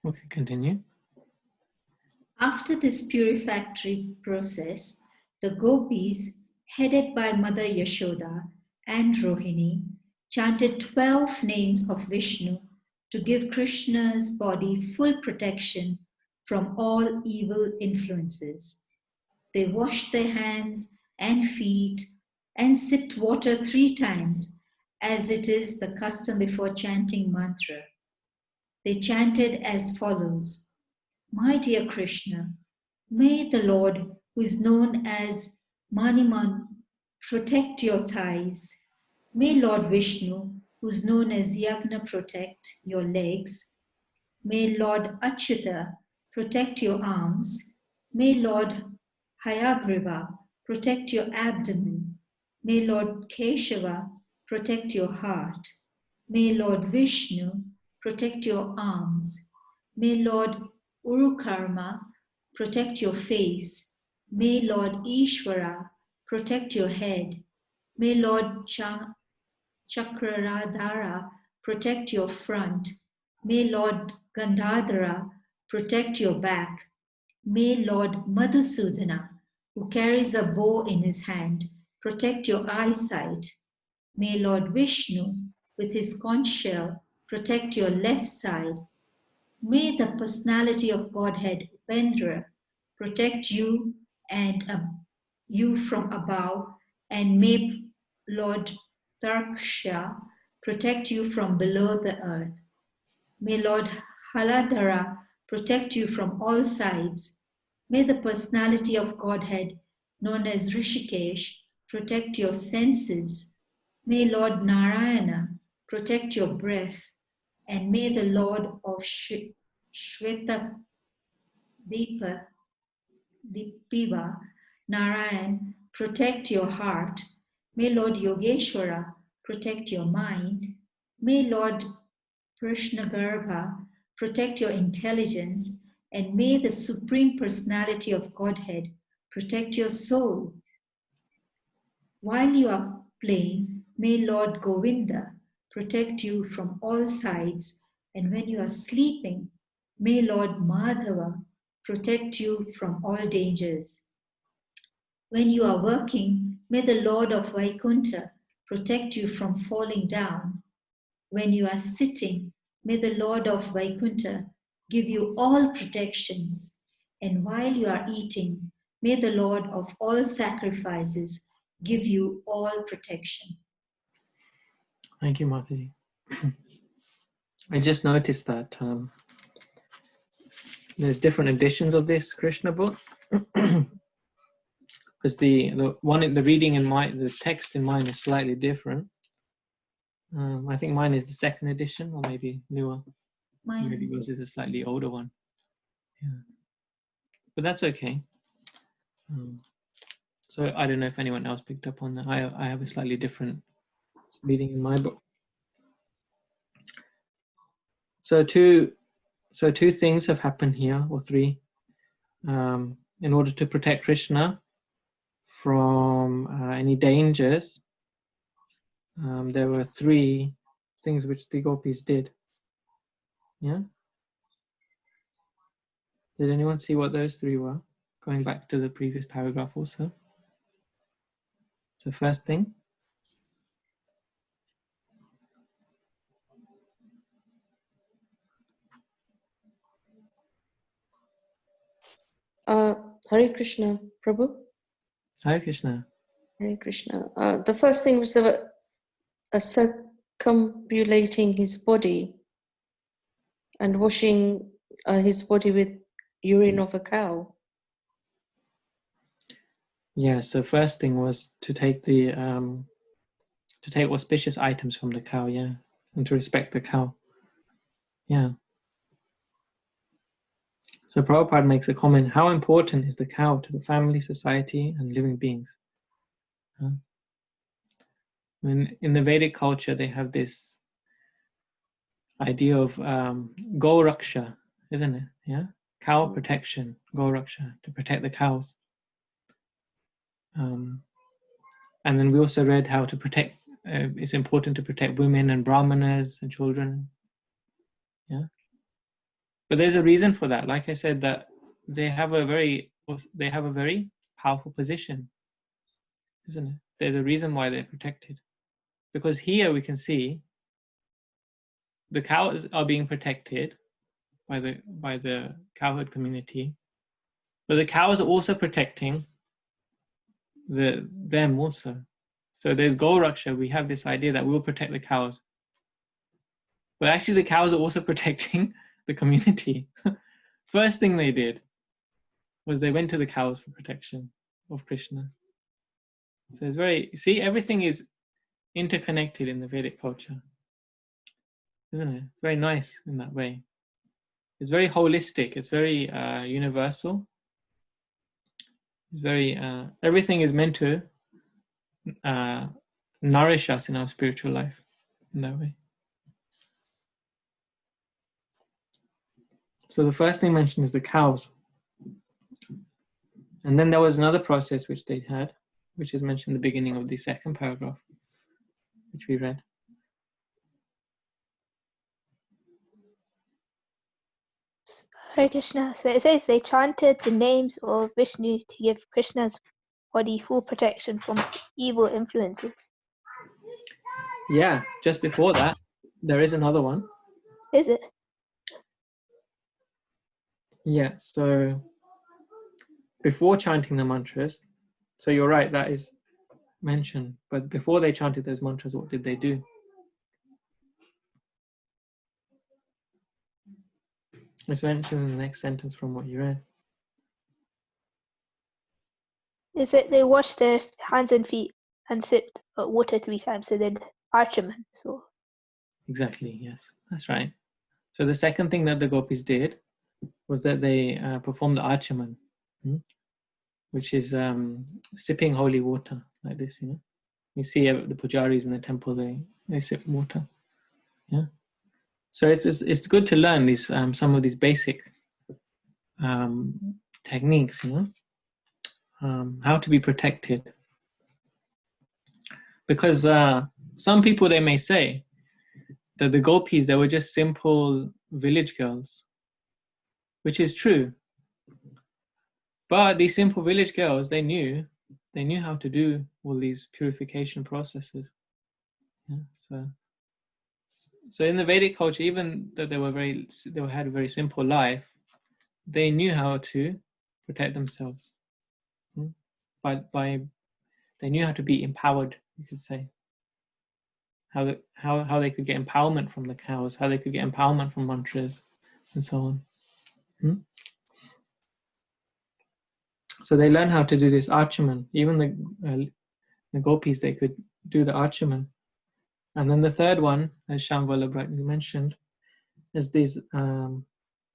We can continue. After this purificatory process, the gopis, headed by Mother Yashoda and Rohini, chanted 12 names of Vishnu to give Krishna's body full protection from all evil influences. They washed their hands and feet and sipped water 3 times, as it is the custom before chanting mantra. They chanted as follows: My dear Krishna, may the Lord, who is known as Maniman, protect your thighs. May Lord Vishnu, who is known as Yagna, protect your legs. May Lord Achyuta protect your arms. May Lord Hayagriva protect your abdomen. May Lord Keshava protect your heart. May Lord Vishnu protect your arms. May Lord Urukarma protect your face. May Lord Ishvara protect your head. May Lord Chakraradhara protect your front. May Lord Gandhadhara protect your back. May Lord Madhusudana, who carries a bow in his hand, protect your eyesight. May Lord Vishnu, with his conch shell, protect your left side. May the personality of Godhead, Upendra, protect you and you from above, and may Lord Tarksha protect you from below the earth. May Lord Haladhara protect you from all sides. May the personality of Godhead, known as Rishikesh, protect your senses. May Lord Narayana protect your breath. And may the Lord of Shweta Dipiva, Narayan, protect your heart. May Lord Yogeshwara protect your mind. May Lord Krishnagarbha protect your intelligence. And may the Supreme Personality of Godhead protect your soul. While you are playing, may Lord Govinda protect you from all sides, and when you are sleeping, may Lord Madhava protect you from all dangers. When you are working, may the Lord of Vaikuntha protect you from falling down. When you are sitting, may the Lord of Vaikuntha give you all protections. And while you are eating, may the Lord of all sacrifices give you all protection. Thank you, Mataji. I just noticed that there's different editions of this Krishna book. Because the reading in the text in mine is slightly different. I think mine is the second edition, or maybe newer. Maybe yours is a slightly older one. Yeah, but that's okay. So I don't know if anyone else picked up on that. I have a slightly different reading in my book. So two things have happened here, or three. In order to protect Krishna from any dangers, there were three things which the gopis did. Yeah? Did anyone see what those three were? Going back to the previous paragraph also. So first thing. Hare Krishna, Prabhu. Hare Krishna. Hare Krishna. The first thing was circumambulating his body and washing his body with urine of a cow. Yeah, so first thing was to take the auspicious items from the cow, yeah, and to respect the cow. Yeah. So Prabhupada makes a comment, how important is the cow to the family, society, and living beings? When in the Vedic culture, they have this idea of Go Raksha, isn't it? Yeah, cow protection, Go Raksha, to protect the cows. And then we also read how to protect. It's important to protect women and brahmanas and children. Yeah, but there's a reason for that. Like I said, that they have a very powerful position, isn't it? There's a reason why they're protected, because here we can see the cows are being protected by the cowherd community, but the cows are also protecting them also. So there's Go Raksha. We have this idea that we'll protect the cows, but actually the cows are also protecting the community. First thing they did was they went to the cows for protection of Krishna. So it's everything is interconnected in the Vedic culture, isn't it? It's very nice in that way. It's very holistic. It's very universal. It's very everything is meant to nourish us in our spiritual life in that way. So the first thing mentioned is the cows. And then there was another process which they had, which is mentioned in the beginning of the second paragraph, which we read. Hare Krishna. So it says they chanted the names of Vishnu to give Krishna's body full protection from evil influences. Yeah, just before that, there is another one. Is it? Yeah, so before chanting the mantras, so you're right, that is mentioned, but before they chanted those mantras, what did they do? It's mentioned in the next sentence from what you read. Is it they washed their hands and feet and sipped water 3 times, so then Archaman. So Exactly, yes, that's right. So the second thing that the gopis did was that they performed the Archaman, which is sipping holy water like this, you know. You see the pujaris in the temple, they sip water. Yeah. So it's good to learn these some of these basic techniques, you know, how to be protected. Because some people, they may say that the gopis, they were just simple village girls, which is true. But these simple village girls, they knew how to do all these purification processes. Yeah, so in the Vedic culture, even though they had a very simple life, they knew how to protect themselves. They knew how to be empowered, you could say. How they could get empowerment from the cows, how they could get empowerment from mantras, and so on. So they learned how to do this archaman. Even the gopis, they could do the archaman. And then the third one, as Shambhala brightly mentioned, is these.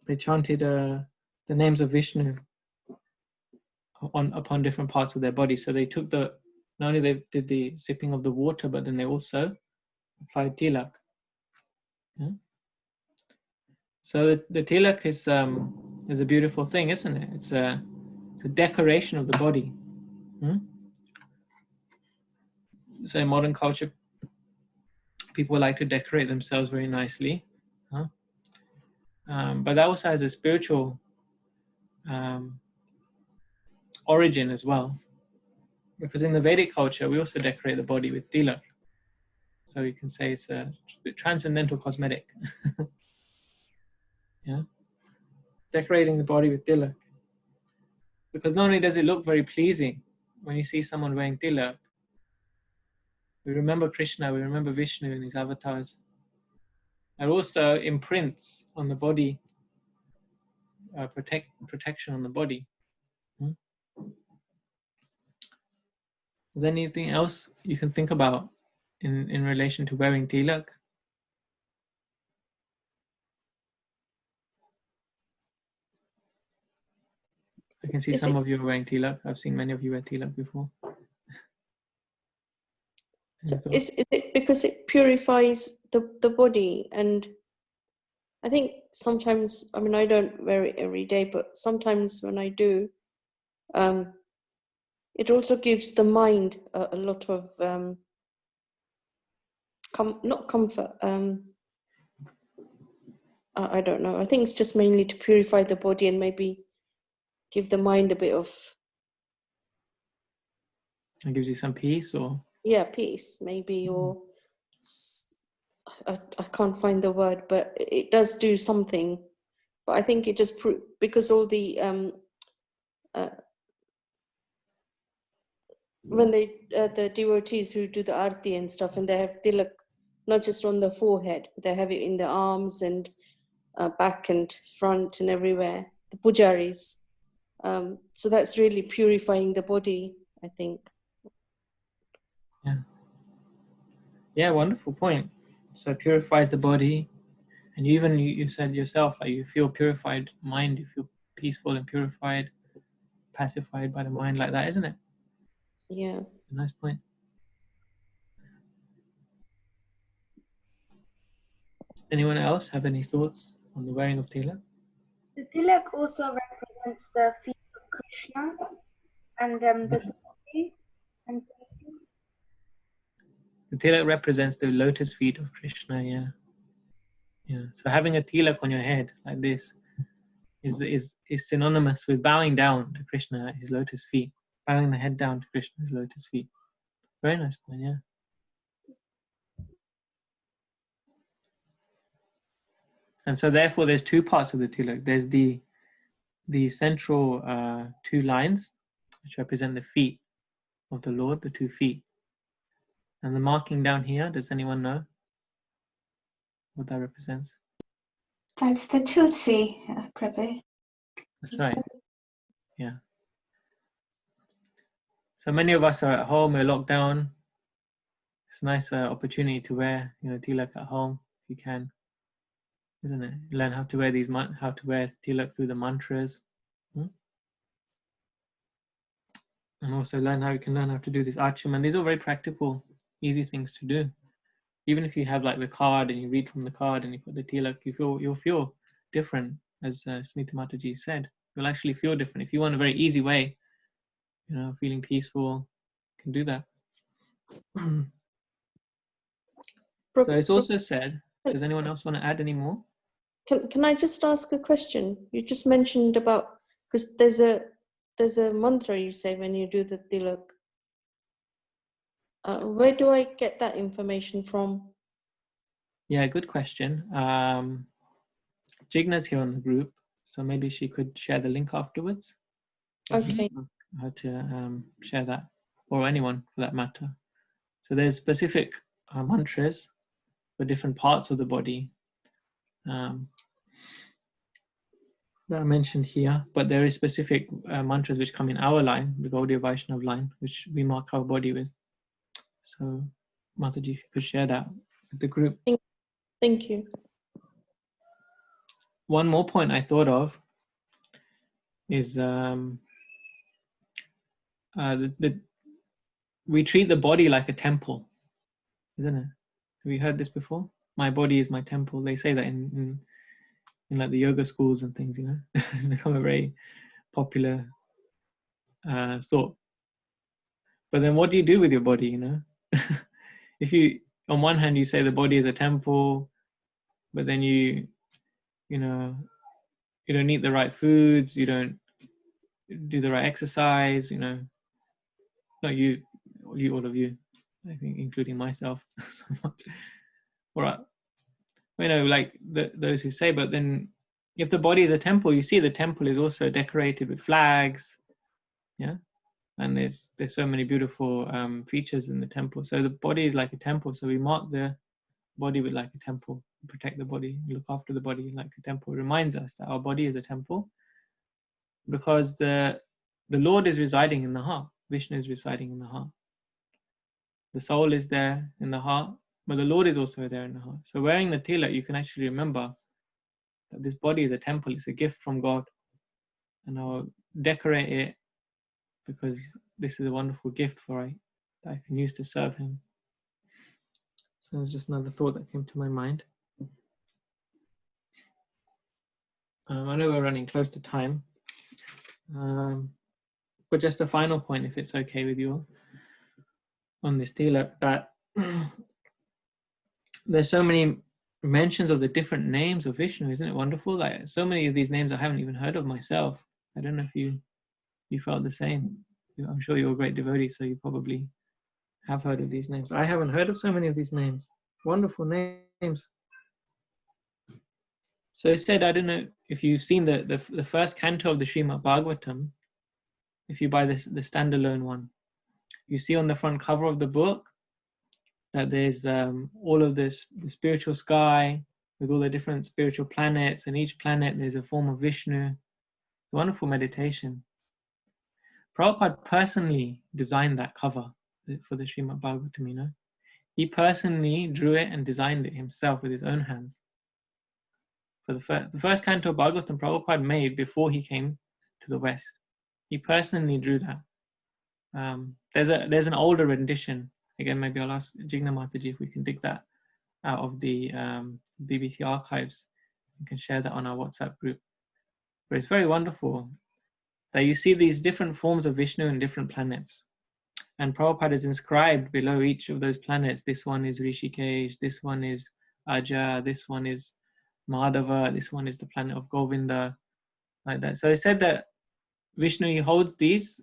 They chanted the names of Vishnu upon different parts of their body. So they took not only they did the sipping of the water, but then they also applied tilak. Yeah? So the tilak is a beautiful thing, isn't it? It's a decoration of the body. So in modern culture, people like to decorate themselves very nicely, but that also has a spiritual origin as well, because in the Vedic culture, we also decorate the body with tilak. So you can say it's a transcendental cosmetic. Yeah, decorating the body with tilak, because not only does it look very pleasing when you see someone wearing tilak, we remember Krishna, we remember Vishnu in his avatars. It also imprints on the body, protection on the body. Is there anything else you can think about in relation to wearing tilak? I can see some of you are wearing tilak. I've seen many of you wear tilak before. So is it because it purifies the body? And I think sometimes, I mean, I don't wear it every day, but sometimes when I do, it also gives the mind a lot of not comfort. I don't know. I think it's just mainly to purify the body and maybe give the mind a bit of. It gives you some peace, or Peace maybe, or I can't find the word, but it does do something. But I think it just because all the when the devotees who do the arti and stuff, and they have tilak not just on the forehead, they have it in the arms and back and front and everywhere, the pujaris. So that's really purifying the body, I think. Yeah, wonderful point. So it purifies the body, and you said yourself, like, you feel purified mind, you feel peaceful and purified, pacified by the mind, like that, isn't it? Yeah. Nice point. Anyone else have any thoughts on the wearing of tilak? The tilak also represents the feet of Krishna and the tulsi and The tilak represents the lotus feet of Krishna. Yeah. So having a tilak on your head like this is synonymous with bowing down to Krishna at his lotus feet, bowing the head down to Krishna's lotus feet. Very nice point. Yeah. And so therefore there's two parts of the tilak. There's the central two lines, which represent the feet of the Lord, the 2 feet. And the marking down here, does anyone know what that represents? That's the tulsi, Prabhu. That's right. Yeah. So many of us are at home, we're locked down. It's a nice opportunity to wear, tilak at home if you can, isn't it? Learn how to wear tilak through the mantras, and also you can learn how to do this archaman. These are very practical, easy things to do. Even if you have like the card and you read from the card and you put the tilak, you'll feel different, as Smita Mataji said. You'll actually feel different. If you want a very easy way, feeling peaceful, you can do that. So it's also said, does anyone else want to add any more? Can I just ask a question? You just mentioned about, because there's a mantra you say when you do the tilak. Where do I get that information from? Yeah, good question. Jigna's here on the group, so maybe she could share the link afterwards. Okay. Ask her to share that, or anyone for that matter. So there's specific mantras for different parts of the body that are mentioned here, but there is specific mantras which come in our line, the Gaudiya Vaishnav line, which we mark our body with. So Mataji, if you could share that with the group. Thank you. One more point I thought of is we treat the body like a temple, isn't it? Have you heard this before? My body is my temple. They say that in like the yoga schools and things, you know. It's become a very popular thought. But then what do you do with your body, you know? If you, on one hand, you say the body is a temple, but then you know, you don't eat the right foods, you don't do the right exercise, you know. Not you, all of you, I think, including myself, so much. All right. You know, like those who say, but then if the body is a temple, you see the temple is also decorated with flags, yeah, and there's so many beautiful features in the temple. So the body is like a temple. So we mark the body with like a temple, protect the body, look after the body like a temple. It reminds us that our body is a temple because the Lord is residing in the heart. Vishnu is residing in the heart. The soul is there in the heart, but the Lord is also there in the heart. So wearing the tilak, you can actually remember that this body is a temple. It's a gift from God, and I'll decorate it because this is a wonderful gift that I can use to serve Him. So it's just another thought that came to my mind. I know we're running close to time, but just a final point, if it's okay with you all, on this tilak, that there's so many mentions of the different names of Vishnu. Isn't it wonderful? Like so many of these names I haven't even heard of myself. I don't know if you felt the same. I'm sure you're a great devotee, so you probably have heard of these names. I haven't heard of so many of these names. Wonderful names. So it said, I don't know if you've seen the first canto of the Srimad Bhagavatam. If you buy the standalone one, you see on the front cover of the book that there's all of the spiritual sky with all the different spiritual planets, and each planet there's a form of Vishnu. Wonderful meditation. Prabhupada personally designed that cover for the Srimad Bhagavatam, you know. He personally drew it and designed it himself with his own hands. For the first canto of Bhagavatam, Prabhupada made before he came to the West. He personally drew that. There's an older rendition. Again, maybe I'll ask Jigna Mataji if we can dig that out of the BBC archives. We can share that on our WhatsApp group. But it's very wonderful that you see these different forms of Vishnu in different planets. And Prabhupada is inscribed below each of those planets. This one is Rishikesh, this one is Aja, this one is Madhava, this one is the planet of Govinda, like that. So he said that Vishnu, he holds these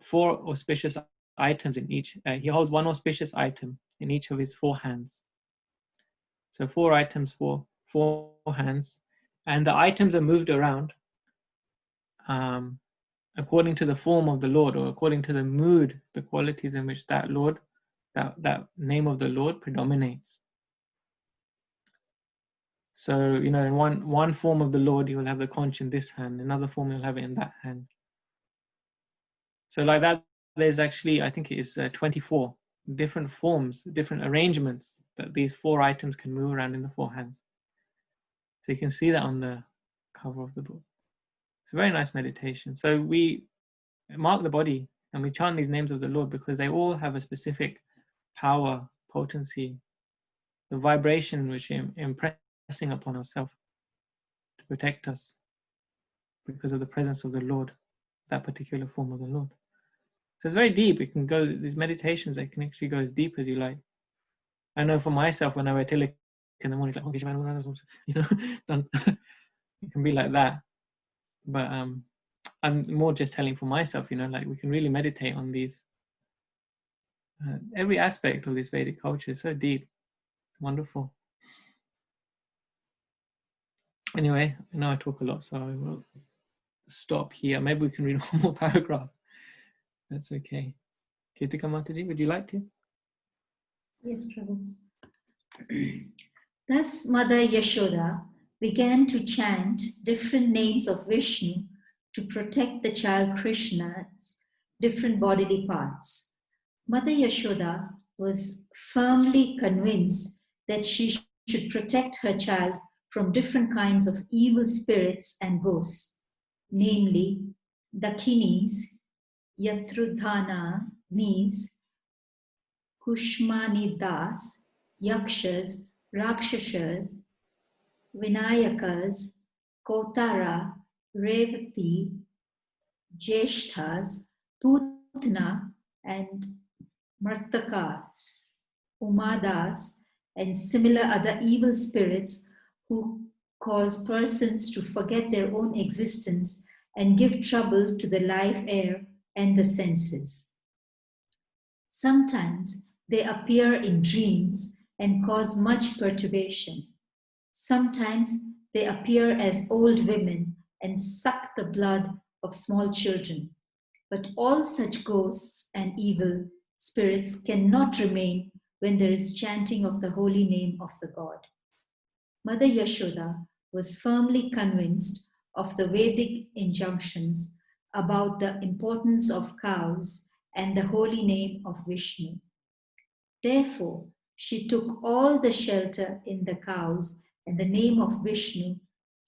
4 auspicious items in each. He holds 1 auspicious item in each of his 4 hands. So 4 items for 4 hands, and the items are moved around according to the form of the Lord, or according to the mood, the qualities in which that Lord, that name of the Lord predominates. So, you know, in one form of the Lord, you will have the conch in this hand, another form you'll have it in that hand. So like that, there's actually, I think it is 24 different forms, different arrangements that these 4 items can move around in the 4 hands. So you can see that on the cover of the book. It's a very nice meditation. So we mark the body and we chant these names of the Lord because they all have a specific power, potency, the vibration which is impressing upon ourselves to protect us because of the presence of the Lord, that particular form of the Lord. So it's very deep. It can go, these meditations, they can actually go as deep as you like. I know for myself, when I wear tilak in the morning, it's like, you know, it can be like that. But I'm more just telling for myself, you know, like we can really meditate on these. Every aspect of this Vedic culture is so deep, wonderful. Anyway, I know I talk a lot, so I will stop here. Maybe we can read one more paragraph. That's okay. Kirtika Mataji, would you like to? Yes, Prabhu. Thus, Mother Yashoda began to chant different names of Vishnu to protect the child Krishna's different bodily parts. Mother Yashoda was firmly convinced that she should protect her child from different kinds of evil spirits and ghosts, namely Dakinis, Yatrudhananis, Kushmanidas, Yakshas, Rakshasas, Vinayakas, Kotara, Revati, Jeshthas, Putna, and Martakas, Umadas, and similar other evil spirits who cause persons to forget their own existence and give trouble to the life air and the senses. Sometimes they appear in dreams and cause much perturbation. Sometimes they appear as old women and suck the blood of small children. But all such ghosts and evil spirits cannot remain when there is chanting of the holy name of the God. Mother Yashoda was firmly convinced of the Vedic injunctions about the importance of cows and the holy name of Vishnu. Therefore, she took all the shelter in the cows and the name of Vishnu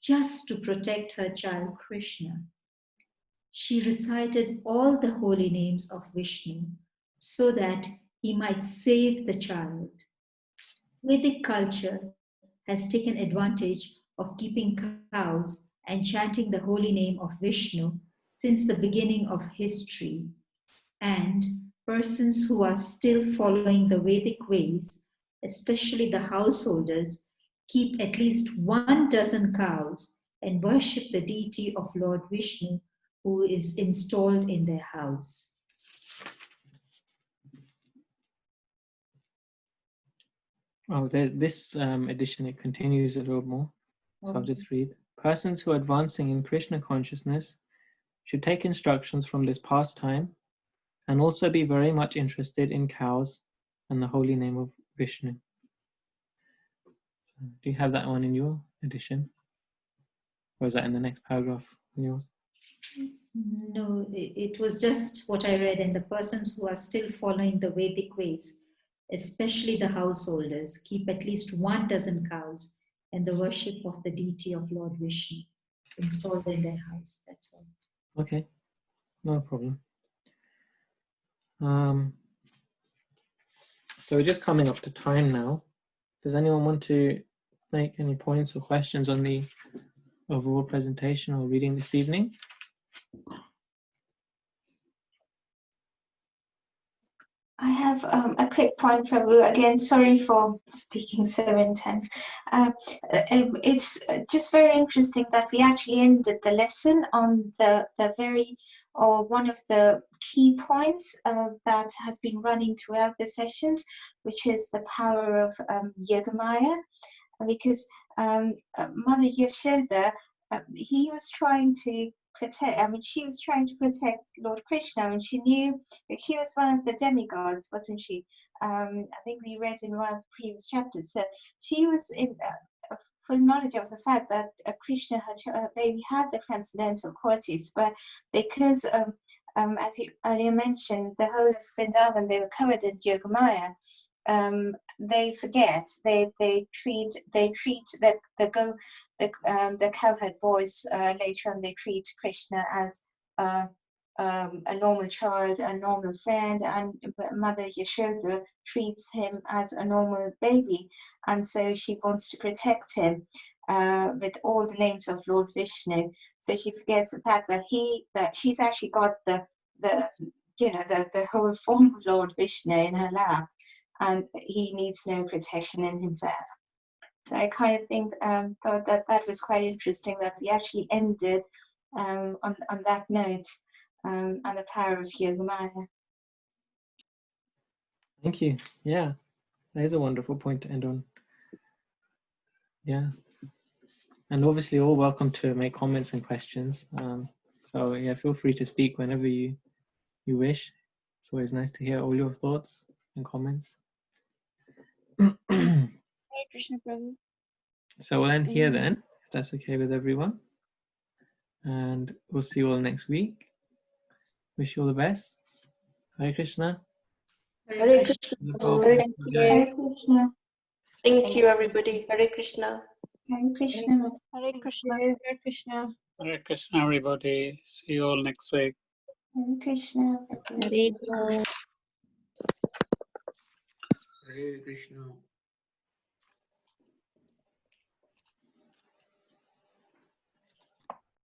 just to protect her child Krishna. She recited all the holy names of Vishnu so that he might save the child. Vedic culture has taken advantage of keeping cows and chanting the holy name of Vishnu since the beginning of history, and persons who are still following the Vedic ways, especially the householders, keep at least 12 cows and worship the deity of Lord Vishnu who is installed in their house. Oh, this edition, it continues a little more. So I'll just read. Persons who are advancing in Krishna consciousness should take instructions from this pastime and also be very much interested in cows and the holy name of Vishnu. Do you have that one in your edition? Or is that in the next paragraph in yours? No, it was just what I read, and the persons who are still following the Vedic ways, especially the householders, keep at least 12 cows and the worship of the deity of Lord Vishnu installed in their house. That's all. Okay, no problem. So we're just coming up to time now. Does anyone want to make any points or questions on the overall presentation or reading this evening? I have a quick point, Prabhu. Again, sorry for speaking so many times. It's just very interesting that we actually ended the lesson on the very, or one of the key points that has been running throughout the sessions, which is the power of Yogamaya. Because Mother Yashoda, he was trying to protect, she was trying to protect Lord Krishna, and she knew that she was one of the demigods, wasn't she? I think we read in one of the previous chapters. So she was in full knowledge of the fact that Krishna had maybe had the transcendental qualities, but because as you earlier mentioned, the whole of Vrindavan, they were covered in Yogamaya. They forget. They treat the cowherd boys later on. They treat Krishna as a normal child, a normal friend, and Mother Yashoda treats him as a normal baby, and so she wants to protect him with all the names of Lord Vishnu. So she forgets the fact that she's actually got the whole form of Lord Vishnu in her lap. and he needs no protection in himself. So I kind of thought that was quite interesting that we actually ended on that note, on the power of Yogamaya. Thank you. Yeah, that is a wonderful point to end on. Yeah. And obviously all welcome to make comments and questions. So yeah, feel free to speak whenever you wish. It's always nice to hear all your thoughts and comments. Hare Krishna Prabhu. So we'll end here then, if that's okay with everyone. And we'll see you all next week. Wish you all the best. Hare Krishna. Hare Krishna. Thank you. Hare Krishna. Thank you, everybody. Hare Krishna. Hare Krishna. Hare Krishna. Hare Krishna. Hare Krishna, everybody. See you all next week. Hare Krishna. Hare Krishna. Hare Krishna.